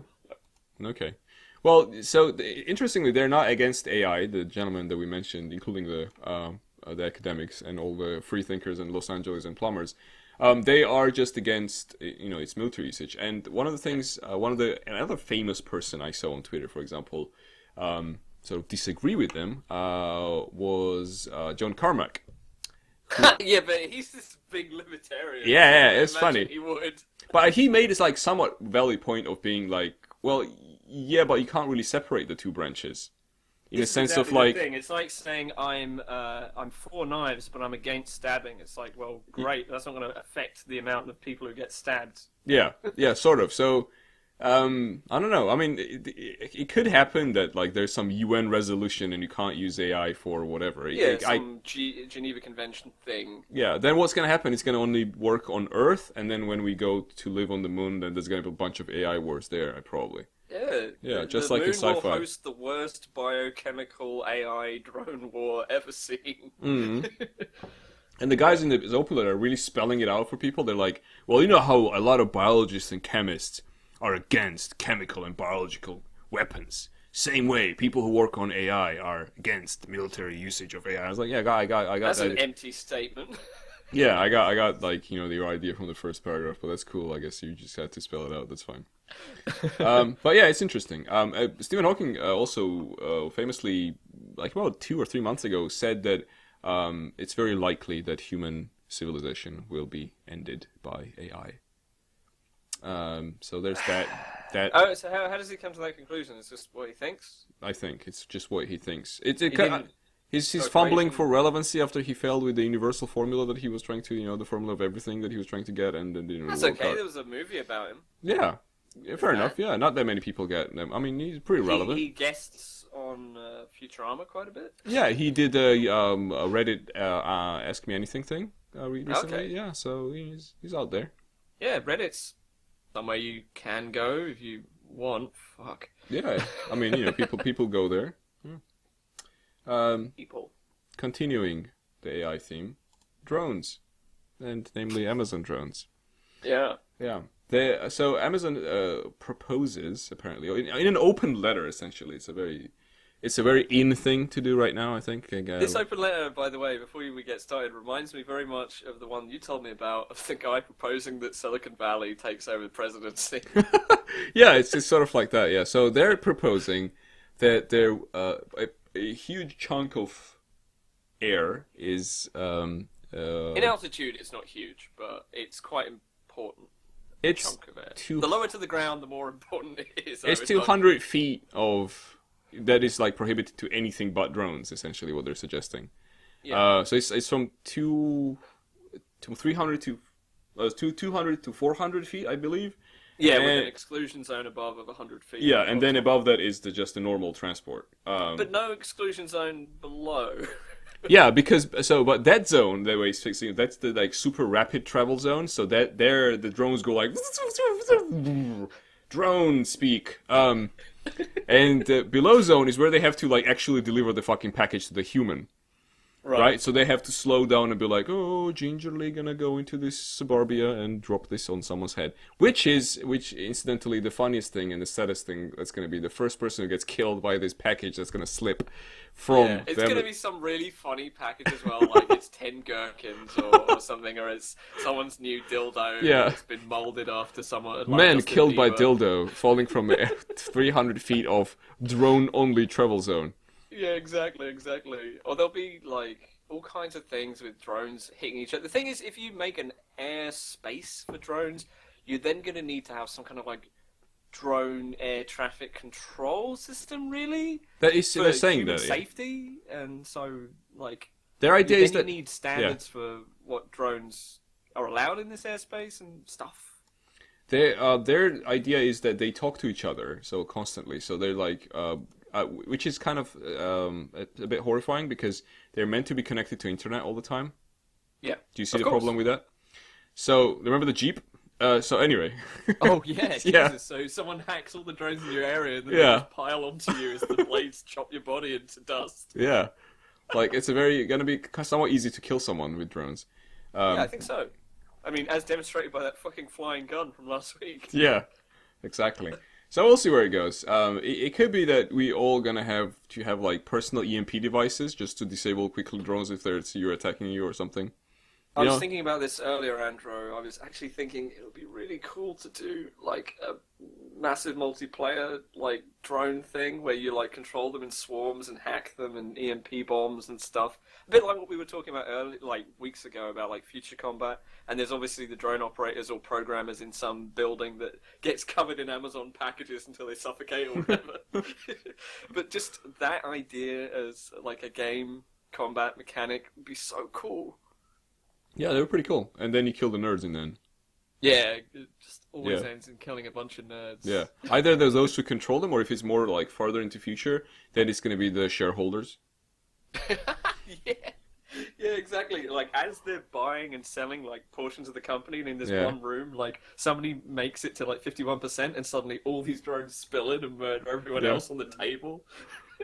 Okay. Well, so interestingly, they're not against AI. The gentleman that we mentioned, including the academics and all the free thinkers and Los Angeles and plumbers, they are just against its military usage. And one of the things, another famous person I saw on Twitter, for example, sort of disagree with them was John Carmack. Yeah, but he's this big libertarian. Yeah, it's funny. He would. But he made this like somewhat valid point of being like, well, yeah, but you can't really separate the two branches. In a sense of like, it's like saying I'm for knives, but I'm against stabbing. It's like, well, great, that's not going to affect the amount of people who get stabbed. Yeah, sort of. So, I don't know. I mean, it could happen that like there's some UN resolution and you can't use AI for whatever. Yeah, some Geneva Convention thing. Yeah, then what's going to happen? It's going to only work on Earth, and then when we go to live on the moon, then there's going to be a bunch of AI wars there, probably. Yeah, just the like in moon sci-fi. will host the worst biochemical AI drone war ever seen. Mm-hmm. And the guys in the open letter are really spelling it out for people. They're like, well, you know how a lot of biologists and chemists are against chemical and biological weapons. Same way, people who work on AI are against military usage of AI. I was like, yeah, I got That's that. an empty statement. Yeah, I got like the idea from the first paragraph, but that's cool. I guess you just had to spell it out. That's fine. But yeah, it's interesting. Stephen Hawking also famously, like about 2 or 3 months ago, said that it's very likely that human civilization will be ended by AI. So there's that. Oh, so how does he come to that conclusion? It's just what he thinks? I think it's just what he thinks. He's Sorry, fumbling for relevancy after he failed with the universal formula that he was trying to, the formula of everything that he was trying to get, and then didn't That's work okay. out. There was a movie about him. Yeah, fair enough. Yeah, not that many people get them. I mean, he's pretty relevant. He guests on Futurama quite a bit. Yeah, he did a Reddit Ask Me Anything thing recently. Okay. Yeah, so he's out there. Yeah, Reddit's somewhere you can go if you want. Fuck. Yeah, I mean, people go there. People. Continuing the AI theme, drones, and namely Amazon drones. Yeah. Yeah. So Amazon proposes, apparently, in an open letter, essentially. It's a very in thing to do right now, I think. This open letter, by the way, before we get started, reminds me very much of the one you told me about, of the guy proposing that Silicon Valley takes over the presidency. Yeah, it's sort of like that, yeah. So they're proposing that a huge chunk of air is... In altitude, it's not huge, but it's quite important. It's chunk of air. The lower to the ground, the more important it is. It's 200 feet of... That is like prohibited to anything but drones, essentially, what they're suggesting. Yeah. So it's from 300 to 200 to 400 feet, I believe. Yeah, with an exclusion zone above of 100 feet. Yeah, and then above that is just the normal transport. But no exclusion zone below. Yeah, but that zone that way is fixing, that's the like super rapid travel zone. So that there the drones go like drone speak. And the below zone is where they have to like actually deliver the fucking package to the human. Right? So they have to slow down and be like, oh, gingerly gonna go into this suburbia and drop this on someone's head. Which incidentally, the funniest thing and the saddest thing that's gonna be the first person who gets killed by this package that's gonna slip from them. It's gonna be some really funny package as well, like it's 10 gherkins or something, or it's someone's new dildo that's been molded after someone. Like Man killed by dildo, falling from 300 feet of drone-only travel zone. Yeah, exactly. Or there'll be like all kinds of things with drones hitting each other. The thing is, if you make an airspace for drones, you're then going to need to have some kind of like drone air traffic control system, really. That is, they're saying that safety, and so like their idea is that you need standards for what drones are allowed in this airspace and stuff. Their idea is that they talk to each other so constantly. So they're like. Which is kind of a bit horrifying because they're meant to be connected to internet all the time. Yeah. Do you see the problem with that? So, remember the Jeep? So anyway. Oh, yeah. Jesus. Yeah. So someone hacks all the drones in your area and then they just pile onto you as the blades chop your body into dust. Yeah. Like, it's going to be somewhat easy to kill someone with drones. Yeah, I think so. I mean, as demonstrated by that fucking flying gun from last week. Yeah, exactly. So we'll see where it goes. It could be that we all gonna have like personal EMP devices just to disable quickly drones if you're attacking you or something. I was thinking about this earlier, Andrew. I was actually thinking it would be really cool to do like a massive multiplayer like drone thing where you like control them in swarms and hack them and EMP bombs and stuff. A bit like what we were talking about earlier, like weeks ago, about like future combat. And there's obviously the drone operators or programmers in some building that gets covered in Amazon packages until they suffocate or whatever. But just that idea as like a game combat mechanic would be so cool. Yeah, they were pretty cool. And then you kill the nerds in the end. Yeah, it just always ends in killing a bunch of nerds. Yeah. Either there's those who control them, or if it's more like farther into future, then it's going to be the shareholders. Yeah, exactly. Like, as they're buying and selling, like, portions of the company, and in this one room, like, somebody makes it to, like, 51%, and suddenly all these drones spill in and murder everyone else on the table.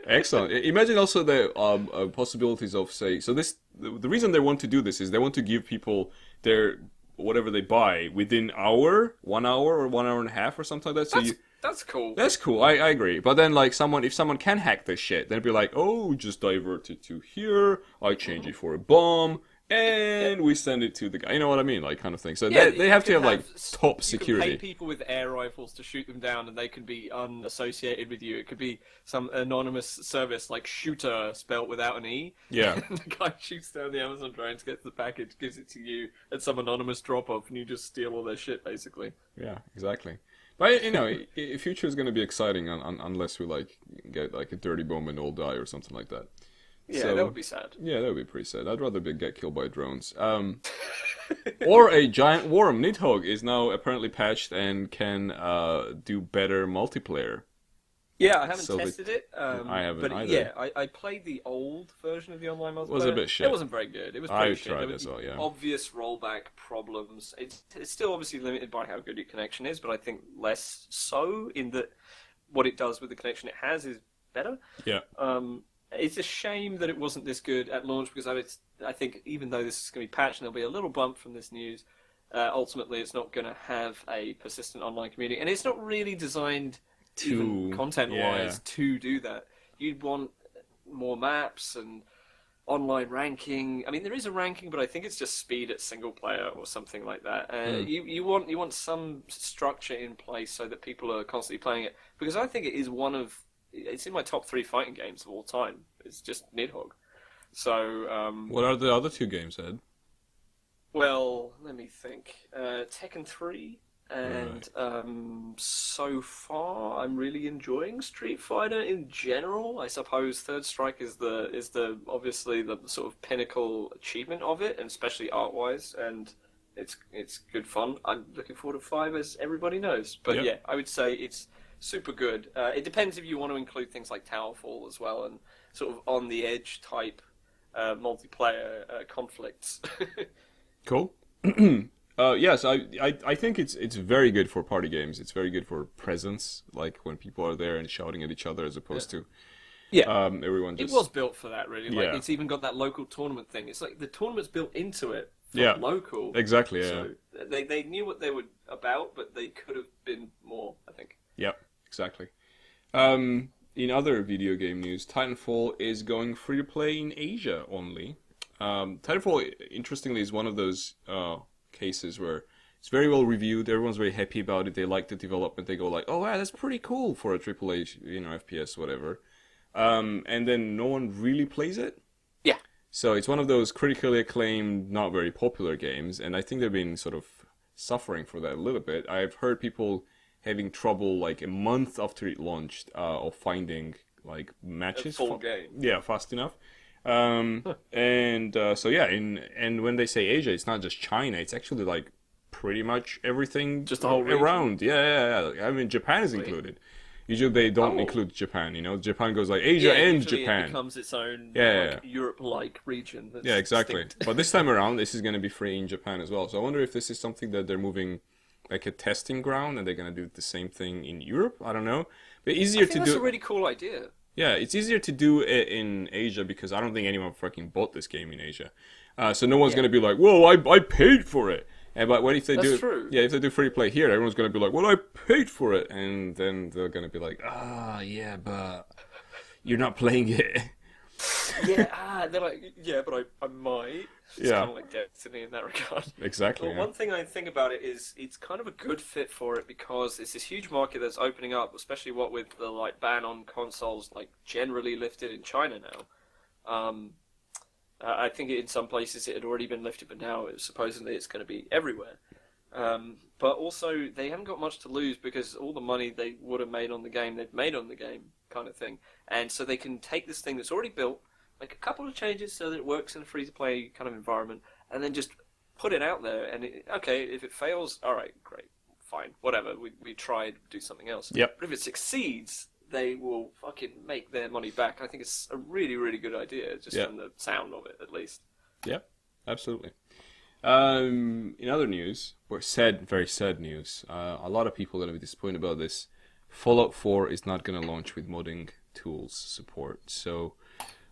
Excellent. Imagine also the possibilities of, say, so the reason they want to do this is they want to give people their whatever they buy within 1 hour or 1 hour and a half or something like that. So that's cool. That's cool. I agree. But then like if someone can hack this shit, then it'd be like, oh, just divert it to here. I change it for a bomb, and we send it to the guy. You know what I mean? Like, kind of thing. So Yeah, they have to have like top you security. can pay people with air rifles to shoot them down, and they can be unassociated with you. It could be some anonymous service like Shooter, spelt without an E. Yeah. And the guy shoots down the Amazon drones, gets the package, gives it to you at some anonymous drop-off, and you just steal all their shit, basically. Yeah, exactly. But, you know, future is going to be exciting unless we, like, get, like, a dirty bomb and all die or something like that. Yeah, So, that would be sad. Yeah, that would be pretty sad. I'd rather get killed by drones. Or a giant worm. Nidhogg is now apparently patched and can do better multiplayer. Yeah, I haven't tested it. I haven't but either. Yeah, I played the old version of the online multiplayer. It was a bit shit. It wasn't very good. It was pretty shit. tried as well, yeah. Obvious rollback problems. It's still obviously limited by how good your connection is, but I think less so in that what it does with the connection it has is better. Yeah. It's a shame that it wasn't this good at launch because I think even though this is going to be patched and there'll be a little bump from this news, ultimately it's not going to have a persistent online community. And it's not really designed even content-wise to do that. You'd want more maps and online ranking. I mean, there is a ranking, but I think it's just speed at single player or something like that. You want some structure in place so that people are constantly playing it, because I think it is it's in my top 3 fighting games of all time. It's just Nidhogg. So what are the other 2 games, Ed? Well, let me think. Tekken 3. And so far, I'm really enjoying Street Fighter in general. I suppose Third Strike is the obviously the sort of pinnacle achievement of it, and especially art-wise, and it's good fun. I'm looking forward to 5, as everybody knows. But yeah, I would say it's super good. It depends if you want to include things like Towerfall as well, and sort of on the edge type multiplayer conflicts. Cool. Yes, I think it's very good for party games. It's very good for presence, like when people are there and shouting at each other, as opposed to everyone just... It was built for that, really. Like, it's even got that local tournament thing. It's like the tournament's built into it for local. Exactly, yeah. So they knew what they were about, but they could have been more, I think. Yep, exactly. In other video game news, Titanfall is going free to play in Asia only. Titanfall, interestingly, is one of those cases where it's very well reviewed. Everyone's very happy about it. They like the development. They go like, "Oh, wow, that's pretty cool for a AAA, FPS, whatever." And then no one really plays it. Yeah. So it's one of those critically acclaimed, not very popular games, and I think they've been sort of suffering for that a little bit. I've heard people having trouble like a month after it launched of finding like matches. A full game. Yeah, fast enough. And when they say Asia, it's not just China. It's actually like pretty much everything just the whole around. Yeah. I mean, Japan is included. Usually they don't include Japan. Japan goes like Asia and Japan. It becomes its own Europe-like region. Yeah, exactly. But this time around, this is going to be free in Japan as well. So I wonder if this is something that they're moving like a testing ground, and they're going to do the same thing in Europe. I don't know. But easier to do. That's a really cool idea. Yeah, it's easier to do it in Asia because I don't think anyone fucking bought this game in Asia. So no one's going to be like, "Whoa, I paid for it." But what if they That's true. Yeah, if they do free play here, everyone's going to be like, "Well, I paid for it," and then they're going to be like, yeah, but you're not playing it." They're like, but I might. It's kind of like Destiny in that regard. Exactly. Well, one thing I think about it is it's kind of a good fit for it because it's this huge market that's opening up, especially what with the like ban on consoles like generally lifted in China now. I think in some places it had already been lifted, but now supposedly it's going to be everywhere. But also they haven't got much to lose because all the money they would have made on the game, they've made on the game kind of thing. And so they can take this thing that's already built, make a couple of changes so that it works in a free-to-play kind of environment, and then just put it out there. And if it fails, all right, great, fine, whatever. We tried, do something else. Yep. But if it succeeds, they will fucking make their money back. I think it's a really, really good idea, just from the sound of it, at least. Yep, absolutely. In other news, very sad news, a lot of people are going to be disappointed about this. Fallout 4 is not going to launch with modding tools support. So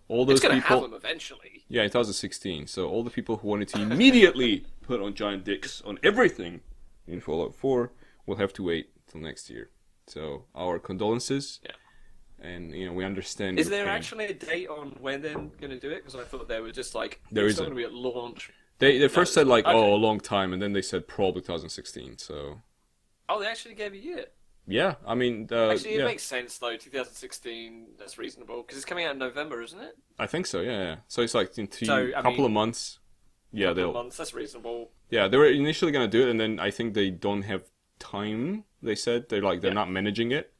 all those people... It's going to have them eventually. Yeah, in 2016. So all the people who wanted to immediately put on giant dicks on everything in Fallout 4 will have to wait till next year. So our condolences. Yeah. and we understand. Is there actually a date on when they're going to do it? Because I thought they were just like there it's isn't going to be at launch. They first said like okay. a long time, and then they said probably 2016. So. Oh, they actually gave a year. Yeah, I mean, actually, it makes sense though. 2016, that's reasonable because it's coming out in November, isn't it? I think so. Yeah. So it's like in couple of months. Yeah, couple of months. That's reasonable. Yeah, they were initially gonna do it, and then I think they don't have time. They said they're not managing it,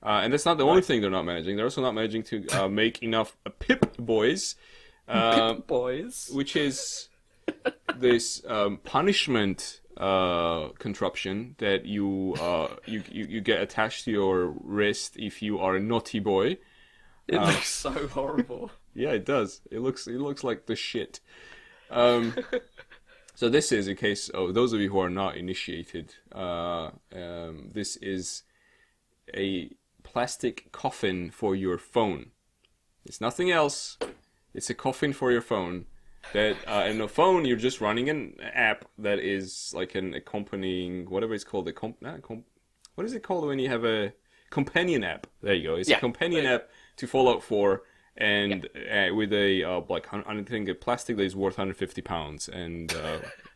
and that's not the only thing they're not managing. They're also not managing to make enough Pip Boys, Pip Boys, which is this punishment contraption that you get attached to your wrist if you are a naughty boy. It looks so horrible. Yeah, it does. It looks like the shit. So this is, in case of those of you who are not initiated, this is a plastic coffin for your phone. It's nothing else. It's a coffin for your phone. That in a phone you're just running an app that is like an accompanying whatever it's called. What is it called when you have a companion app? There you go. It's a companion app to Fallout 4. And with a I think a plastic that is worth £150 and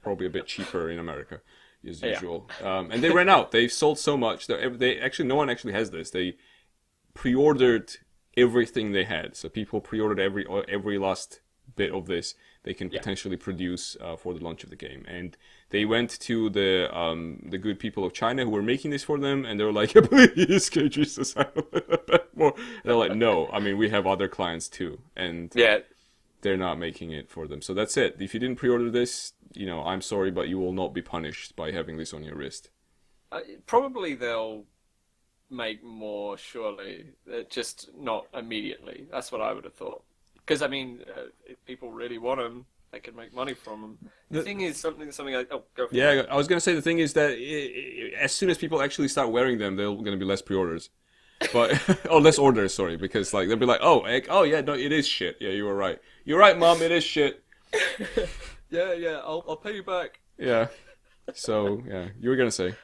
probably a bit cheaper in America as usual. And they ran out. They sold so much that they actually no one actually has this. They pre-ordered everything they had. So people pre-ordered every last bit of this they can potentially produce for the launch of the game. And they went to the good people of China who were making this for them, and they were like, please, can you juice us out a bit more? And they're like, no, I mean, we have other clients too. And they're not making it for them. So that's it. If you didn't pre-order this, I'm sorry, but you will not be punished by having this on your wrist. Probably they'll make more, surely. Just not immediately. That's what I would have thought. Because, I mean, if people really want them, they can make money from them. The thing is, something like... Oh, go for it. Yeah, I was going to say the thing is that as soon as people actually start wearing them, there's going to be less pre-orders. But, less orders, sorry, because they'll be like, oh yeah, no, it is shit. Yeah, you were right. You're right, Mom, it is shit. yeah, I'll pay you back. Yeah. So, yeah, you were going to say...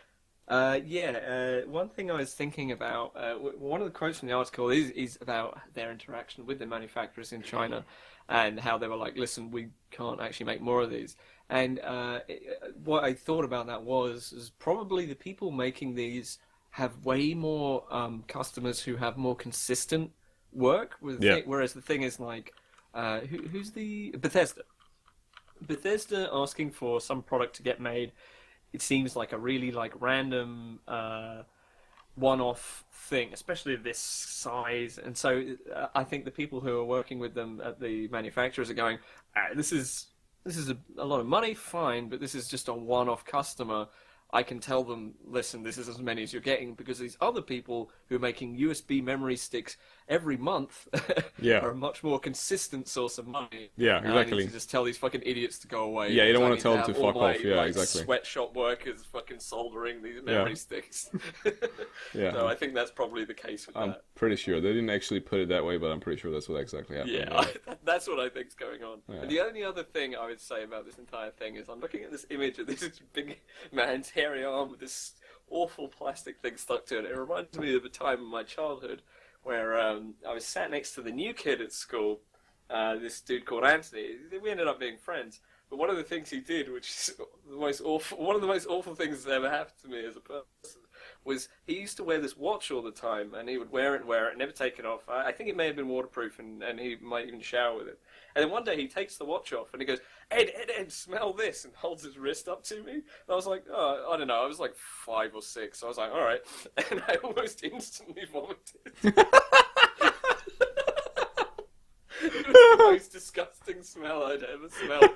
one thing I was thinking about, one of the quotes from the article is about their interaction with the manufacturers in China and how they were like, listen, we can't actually make more of these. And what I thought about that is probably the people making these have way more customers who have more consistent work. Whereas the thing is like, who's the... Bethesda asking for some product to get made. It seems like a really random one-off thing, especially this size. And so I think the people who are working with them at the manufacturers are going, this is a lot of money, fine, but this is just a one-off customer. I can tell them, listen, this is as many as you're getting, because these other people who are making USB memory sticks every month are a much more consistent source of money. Yeah, exactly. I need to just tell these fucking idiots to go away. Yeah, you don't want to tell them to fuck off. Yeah, exactly. Sweatshop workers fucking soldering these memory sticks. Yeah. So I think that's probably the case with that. I'm pretty sure. They didn't actually put it that way, but I'm pretty sure that's what exactly happened. Yeah, that's what I think's going on. Yeah. And the only other thing I would say about this entire thing is I'm looking at this image of this big man's hairy arm with this awful plastic thing stuck to it. It reminds me of a time in my childhood where I was sat next to the new kid at school, this dude called Anthony. We ended up being friends. But one of the things he did, which is one of the most awful things that ever happened to me as a person, was he used to wear this watch all the time, and he would wear it, never take it off. I think it may have been waterproof, and he might even shower with it. And then one day he takes the watch off, and he goes, Ed, smell this, and holds his wrist up to me. And I was like, oh, I don't know, I was like 5 or 6, so I was like, all right. And I almost instantly vomited. It was the most disgusting smell I'd ever smelled.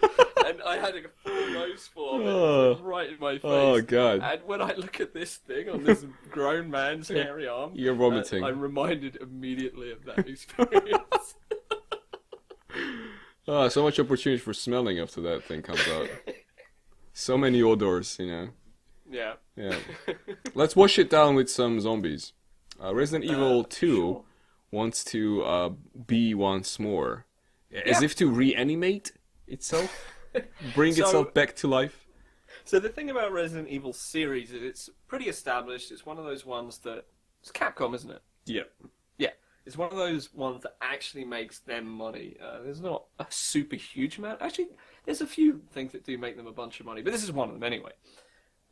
And I had a full nose full of it, right in my face. Oh, God. And when I look at this thing on this grown man's hairy arm, you're vomiting. I'm reminded immediately of that experience. So much opportunity for smelling after that thing comes out. So many odors, Yeah. Yeah. Let's wash it down with some zombies. Resident Evil 2 wants to be once more. As if to reanimate itself? Bring itself back to life? So the thing about Resident Evil series is it's pretty established. It's one of those ones that... It's Capcom, isn't it? Yeah. Yeah. It's one of those ones that actually makes them money. There's not a super huge amount. Actually, there's a few things that do make them a bunch of money, but this is one of them anyway.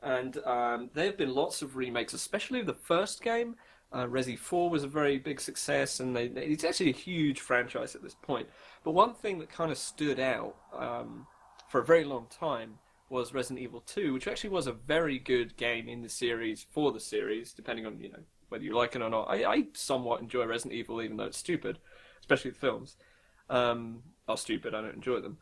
And there have been lots of remakes, especially the first game. Resi 4 was a very big success, and it's actually a huge franchise at this point. But one thing that kind of stood out for a very long time was Resident Evil 2, which actually was a very good game in the series, for the series, depending on, whether you like it or not. I somewhat enjoy Resident Evil, even though it's stupid, especially the films. Are stupid, I don't enjoy them.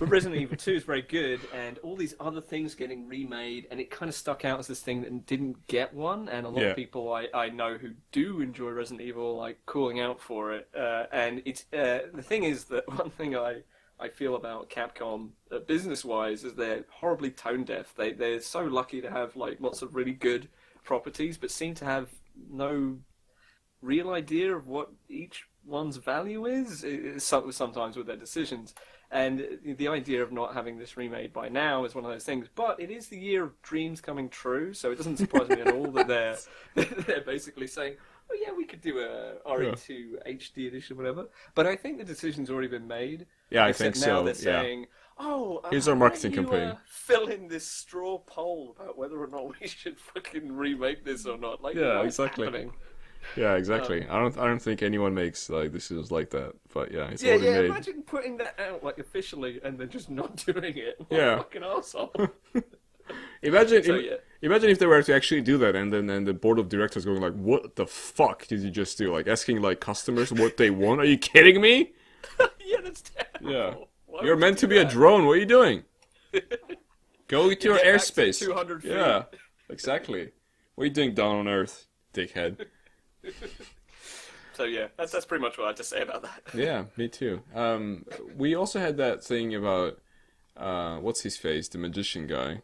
But Resident Evil 2 is very good, and all these other things getting remade, and it kind of stuck out as this thing that didn't get one, and a lot of people I know who do enjoy Resident Evil, like, calling out for it. And it's the thing is that one thing I feel about Capcom, business-wise, is they're horribly tone-deaf. They're so lucky to have, like, lots of really good properties, but seem to have no real idea of what each one's value is sometimes with their decisions. And the idea of not having this remade by now is one of those things. But it is the year of dreams coming true, so it doesn't surprise me at all that they're basically saying, oh yeah, we could do a RE2 HD edition, whatever. But I think the decision's already been made. Yeah, I think so. Now they're saying, here's our marketing campaign. Fill in this straw poll about whether or not we should fucking remake this or not. Like, yeah, what's exactly. happening? Yeah, exactly. I don't think anyone makes like decisions like that. But yeah, it's already made. Imagine putting that out like officially and then just not doing it. What Yeah. a fucking arsehole. Imagine if they were to actually do that, and then the board of directors going like, "What the fuck did you just do?" Like asking like customers what they want. Are you kidding me? Yeah, that's terrible. Yeah, Why you're would meant you to do be a that? drone. What are you doing? Go to your Get back to airspace. 200 feet. Yeah, exactly. What are you doing down on Earth, dickhead? So yeah, that's pretty much what I had to say about that. Yeah, me too. We also had that thing about what's his face, the magician guy.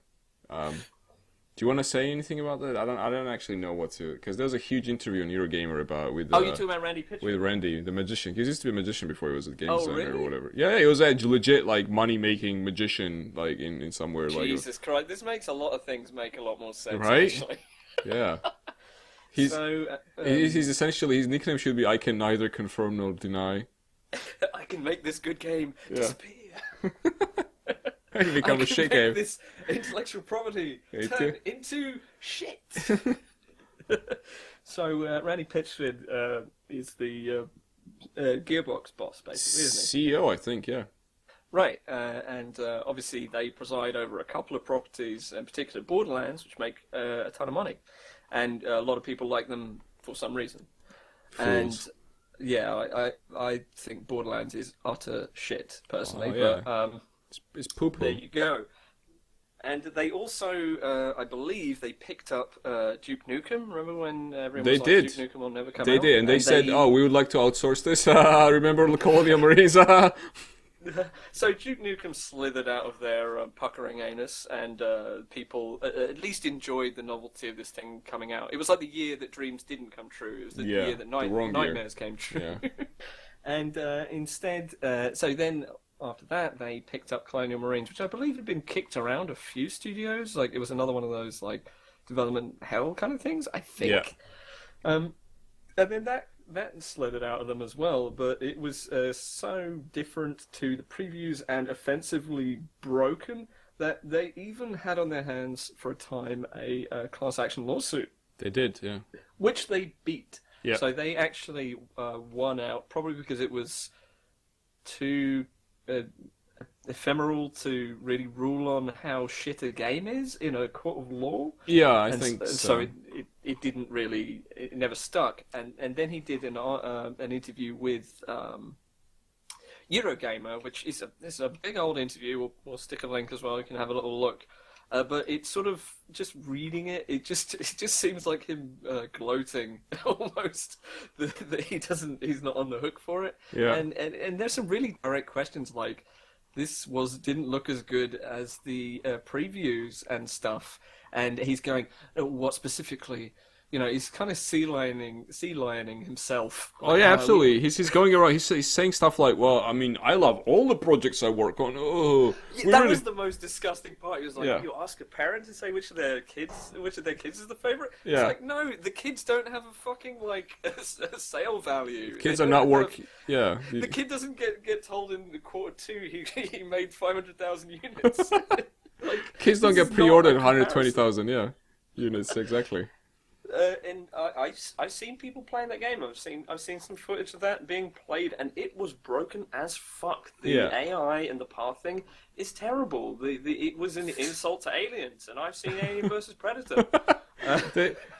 Do you want to say anything about that? I don't actually know what to, because there was a huge interview on Eurogamer about with. You talking about Randy Pitchford? With Randy, the magician. He used to be a magician before he was a game designer really? or whatever. Yeah, he was a legit like money making magician, like in somewhere. Jesus Christ, this makes a lot of things make a lot more sense. Right? Actually. Yeah. He's essentially, his nickname should be "I can neither confirm nor deny." I can make this good game disappear. I can become a shit game. This intellectual property turn into shit. So Randy Pitchford is the Gearbox boss, basically, isn't he? CEO, I think. Yeah. Right, and obviously they preside over a couple of properties, in particular Borderlands, which make a ton of money, and a lot of people like them for some reason. Fools. And yeah, I think Borderlands is utter shit personally, yeah. but It's poo-poo. there you go. And they also, I believe, they picked up Duke Nukem. Remember when everyone was like, Duke Nukem will never come out? They did, and they said, we would like to outsource this. Remember the Colonial Marines? So Duke Nukem slithered out of their puckering anus, and people at least enjoyed the novelty of this thing coming out. It was like the year that dreams didn't come true. It was the year that nightmares came true. Yeah. And instead, so then after that, they picked up Colonial Marines, which I believe had been kicked around a few studios. Like, it was another one of those like development hell kind of things, I think. Yeah. And then that slithered out of them as well, but it was so different to the previews and offensively broken that they even had on their hands for a time a class action lawsuit. They did, yeah. Which they beat. Yeah. So they actually won out, probably because it was too ephemeral to really rule on how shit a game is in a court of law. Yeah, I think so. So it didn't really, it never stuck. And then he did an interview with Eurogamer, which is a big old interview. We'll stick a link as well. You can have a little look. But it's sort of just reading it. It just seems like him gloating almost that he's not on the hook for it. Yeah. And there's some really direct questions like, this didn't look as good as the previews and stuff. And he's going, what specifically he's kind of sea lioning himself. Oh yeah, absolutely. He's going around. He's saying stuff like, "Well, I mean, I love all the projects I work on." Oh, that was the most disgusting part. He was like, Yeah. "You ask a parent to say which of their kids is the favorite." Yeah. It's like, no, the kids don't have a fucking like a sale value. Kids They are don't not have- working. Yeah. The kid doesn't get told in the quarter two he made 500,000 units. Like, Kids don't this get is not pre-ordered a comparison. 120,000. Yeah, units exactly. And I've seen people playing that game. I've seen some footage of that being played, and it was broken as fuck. The Yeah. AI and the pathing is terrible. It was an insult to aliens, and I've seen Alien versus Predator.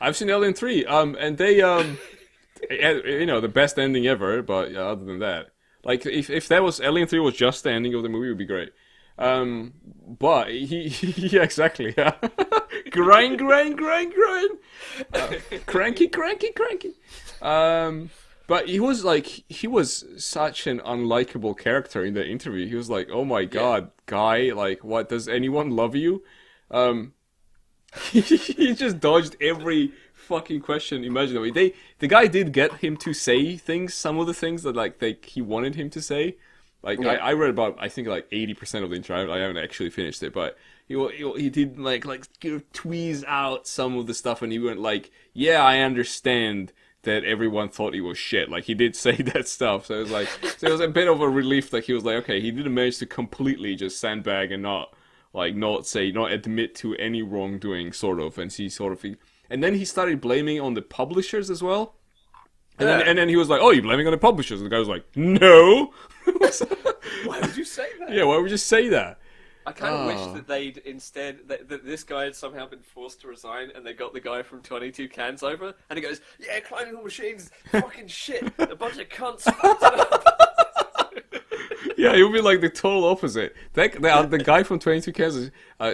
I've seen Alien 3. And they the best ending ever. But yeah, other than that, like if that was Alien 3 was just the ending of the movie, it would be great. But yeah, exactly. Yeah. grind. Cranky. But he was such an unlikable character in the interview. He was like, "Oh my god, guy, like, what, does anyone love you?" He just dodged every fucking question imaginable. The guy did get him to say things, some of the things that he wanted him to say. Like I read about, I think, like 80% of the intro. I haven't actually finished it, but he did like tweeze out some of the stuff, and he went like, "Yeah, I understand that everyone thought he was shit." Like, he did say that stuff, so it was like, it was a bit of a relief that he was like, okay, he didn't manage to completely just sandbag and not admit to any wrongdoing, sort of, and then he started blaming on the publishers as well. And then he was like, "Oh, you're blaming on the publishers?" And the guy was like, "No." Why would you say that? Yeah, why would you say that? I kind of wish that they'd instead that this guy had somehow been forced to resign, and they got the guy from 22 Cans over, and he goes, "Yeah, climbing all machines, fucking shit, a bunch of cunts fucked it up." Yeah, it would be like the total opposite. The guy from 22 Cans,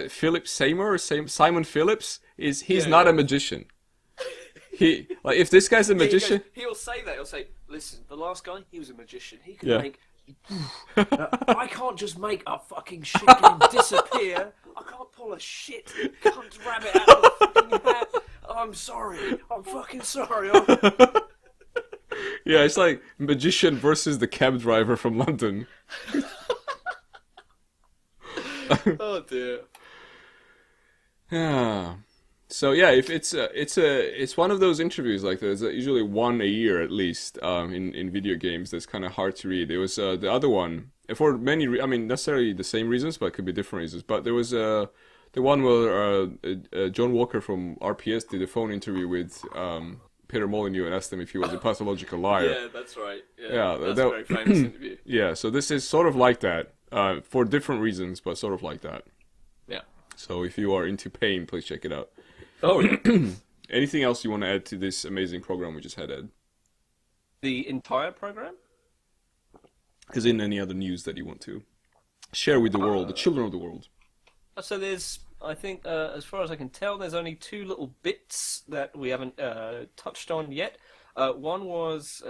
Philip Seymour or Simon Phillips, he's not a magician. If this guy's a magician, he'll say that. He'll say, "Listen, the last guy, he was a magician. He could make. I can't just make a fucking shit game disappear. I can't pull a shit cunt rabbit out of a fucking hat. I'm sorry. I'm fucking sorry." Yeah, it's like magician versus the cab driver from London. Oh dear. Yeah. So yeah, if it's one of those interviews, like there's usually one a year at least in video games that's kind of hard to read. There was the other one for many necessarily the same reasons, but it could be different reasons. But there was the one where John Walker from RPS did a phone interview with Peter Molyneux and asked him if he was a pathological liar. Yeah, that's right. Yeah, that's a very famous interview. Yeah, so this is sort of like that for different reasons, but sort of like that. Yeah. So if you are into pain, please check it out. Oh, yeah. Anything else you want to add to this amazing program we just had, Ed? The entire program? Is in any other news that you want to share with the world, the children of the world? So there's, I think, as far as I can tell, there's only two little bits that we haven't touched on yet. One was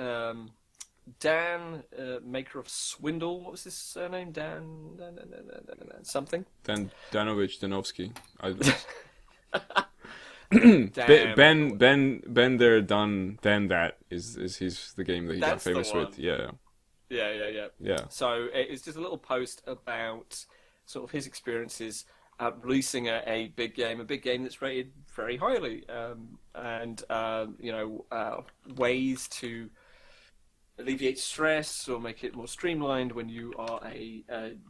Dan, maker of Swindle. What was his surname? Dan something? Danovich. Damn. Ben there, done, then that is the game that he got That's the famous one. with. Yeah. Yeah. So it's just a little post about sort of his experiences releasing a big game that's rated very highly, and ways to alleviate stress or make it more streamlined when you are a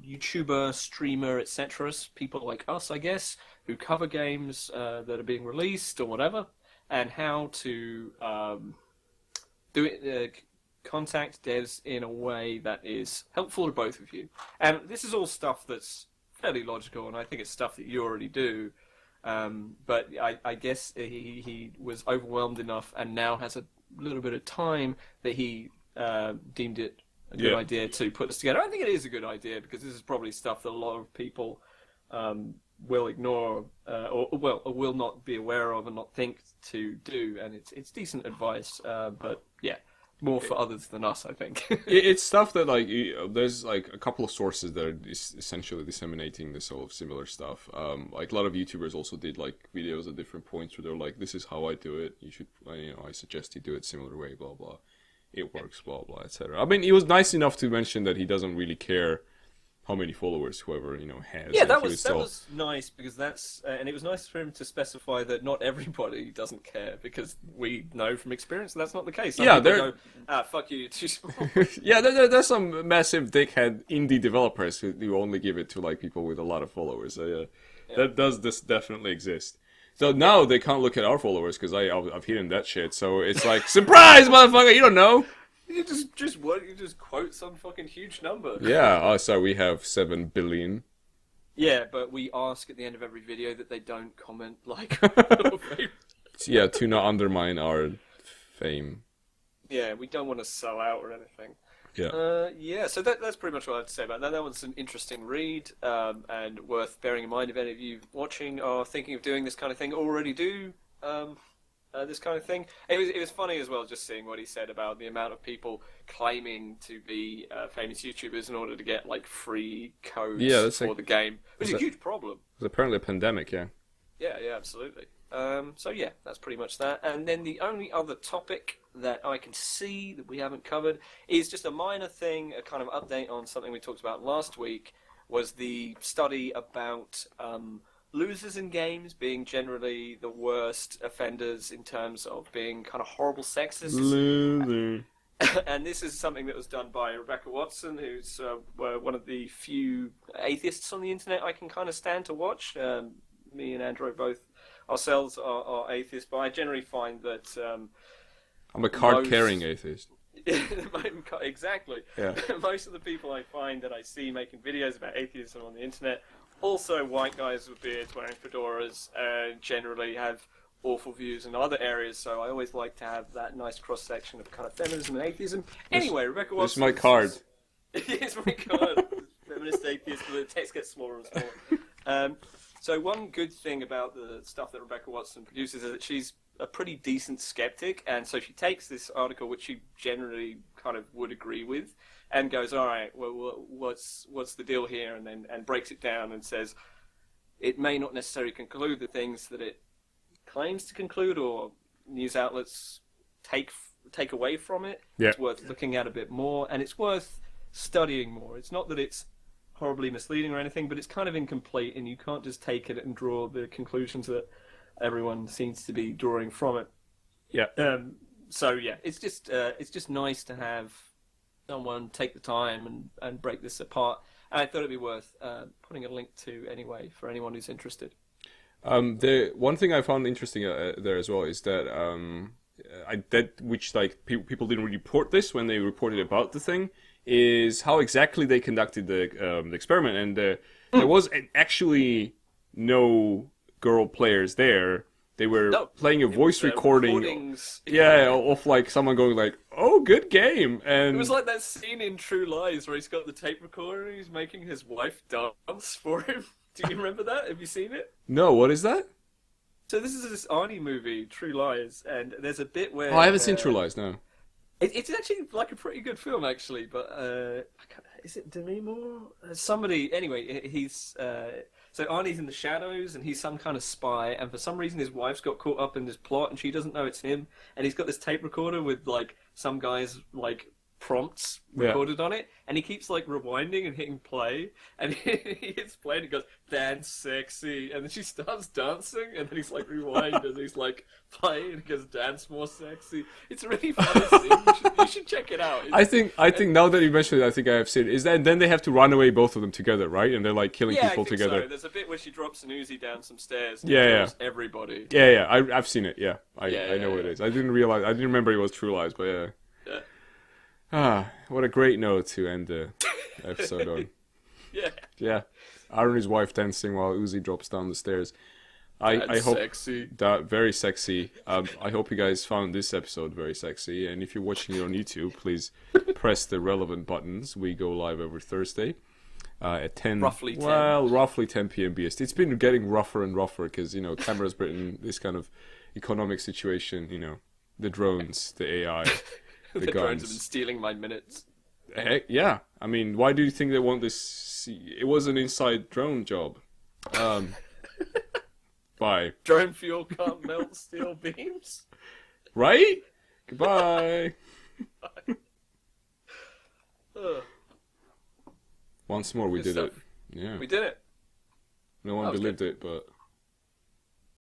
YouTuber, streamer, etc. People like us, I guess, who cover games that are being released or whatever, and how to do it. Contact devs in a way that is helpful to both of you. And this is all stuff that's fairly logical, and I think it's stuff that you already do. But I guess he was overwhelmed enough and now has a little bit of time that he deemed it a good idea to put this together. I think it is a good idea because this is probably stuff that a lot of people will ignore or will not be aware of and not think to do. And it's decent advice. But yeah. more for others than us, I think. It's stuff that like there's like a couple of sources that are essentially disseminating this sort of similar stuff. Like a lot of YouTubers also did like videos at different points where they're like, "This is how I do it. You should, I suggest you do it similar way. Blah blah. It works. Blah blah, etc." I mean, he was nice enough to mention that he doesn't really care how many followers whoever has. Yeah, that was nice because that's and it was nice for him to specify that not everybody doesn't care because we know from experience that's not the case. Some people go, fuck you, you're too small. Yeah, there's some massive dickhead indie developers who only give it to like people with a lot of followers. So that does definitely exist. So now they can't look at our followers because I've hidden that shit. So it's like, surprise, motherfucker! You don't know. You just quote some fucking huge number. Yeah, so we have 7 billion. Yeah, but we ask at the end of every video that they don't comment like. Yeah, to not undermine our fame. Yeah, we don't want to sell out or anything. Yeah. So that's pretty much what I have to say about that. That was an interesting read, and worth bearing in mind if any of you watching are thinking of doing this kind of thing, already do this kind of thing. It was funny as well, just seeing what he said about the amount of people claiming to be famous YouTubers in order to get like free codes for the game, which is a huge problem. It's apparently a pandemic, yeah. Yeah, absolutely. So yeah, that's pretty much that. And then the only other topic that I can see that we haven't covered is just a minor thing, a kind of update on something we talked about last week, was the study about losers in games being generally the worst offenders in terms of being kind of horrible sexists. Loser. And this is something that was done by Rebecca Watson, who's one of the few atheists on the internet I can kind of stand to watch. Me and Andrew both ourselves are atheists, but I generally find that I'm a card-carrying atheist. Exactly. Yeah. Most of the people I find that I see making videos about atheism on the internet, also white guys with beards wearing fedoras, generally have awful views in other areas, so I always like to have that nice cross-section of kind of feminism and atheism. Anyway, Rebecca Watson... This is my card. It's my card. Feminist atheist, but the text gets smaller and smaller. So one good thing about the stuff that Rebecca Watson produces is that she's a pretty decent skeptic, and so she takes this article, which she generally kind of would agree with, and goes, all right, well, what's the deal here, and breaks it down and says it may not necessarily conclude the things that it claims to conclude, or news outlets take away from it. Yeah. It's worth looking at a bit more, and it's worth studying more. It's not that it's horribly misleading or anything, but it's kind of incomplete, and you can't just take it and draw the conclusions that everyone seems to be drawing from it. Yeah. So yeah, it's just nice to have someone take the time and break this apart. And I thought it'd be worth putting a link to anyway for anyone who's interested. The one thing I found interesting there as well is that which like people didn't report this when they reported about the thing, is how exactly they conducted the experiment, and there was actually no girl players there. They were playing a voice recording, of like someone going like, "Oh, good game," and it was like that scene in True Lies where he's got the tape recorder and he's making his wife dance for him. Do you remember that? Have you seen it? No, what is that? So this is this Arnie movie, True Lies, and there's a bit where... Oh, I haven't seen True Lies, no. It's actually like a pretty good film, actually, but is it Demi Moore? Somebody, anyway, he's... So Arnie's in the shadows, and he's some kind of spy, and for some reason his wife's got caught up in this plot, and she doesn't know it's him, and he's got this tape recorder with, like, some guy's, like, prompts recorded on it, and he keeps like rewinding and hitting play, and he hits play and he goes, "Dance sexy," and then she starts dancing, and then he's like rewind and he's like play and he goes, "Dance more sexy." It's a really funny scene. You should check it out. I think now that you mentioned it, I think I have seen it. Is that, and then they have to run away, both of them together, right? And they're like killing people together. So. There's a bit where she drops an Uzi down some stairs and kills everybody. Yeah. I've seen it. Yeah, I know what it is. I didn't remember it was True Lies, but yeah. What a great note to end the episode on. Yeah. Aaron's wife dancing while Uzi drops down the stairs. I hope sexy. That very sexy. I hope you guys found this episode very sexy. And if you're watching it on YouTube, please press the relevant buttons. We go live every Thursday at 10. Roughly 10. Well, roughly 10 p.m. BST. It's been getting rougher and rougher because Canberra's been in this kind of economic situation. The drones, the AI. the drones guns. have been stealing my minutes. Heck, yeah. I mean, why do you think they want this? It was an inside drone job. Bye. Drone fuel can't melt steel beams. Right? Goodbye. Once more, we did it. Yeah. We did it. No one That was believed good. it, but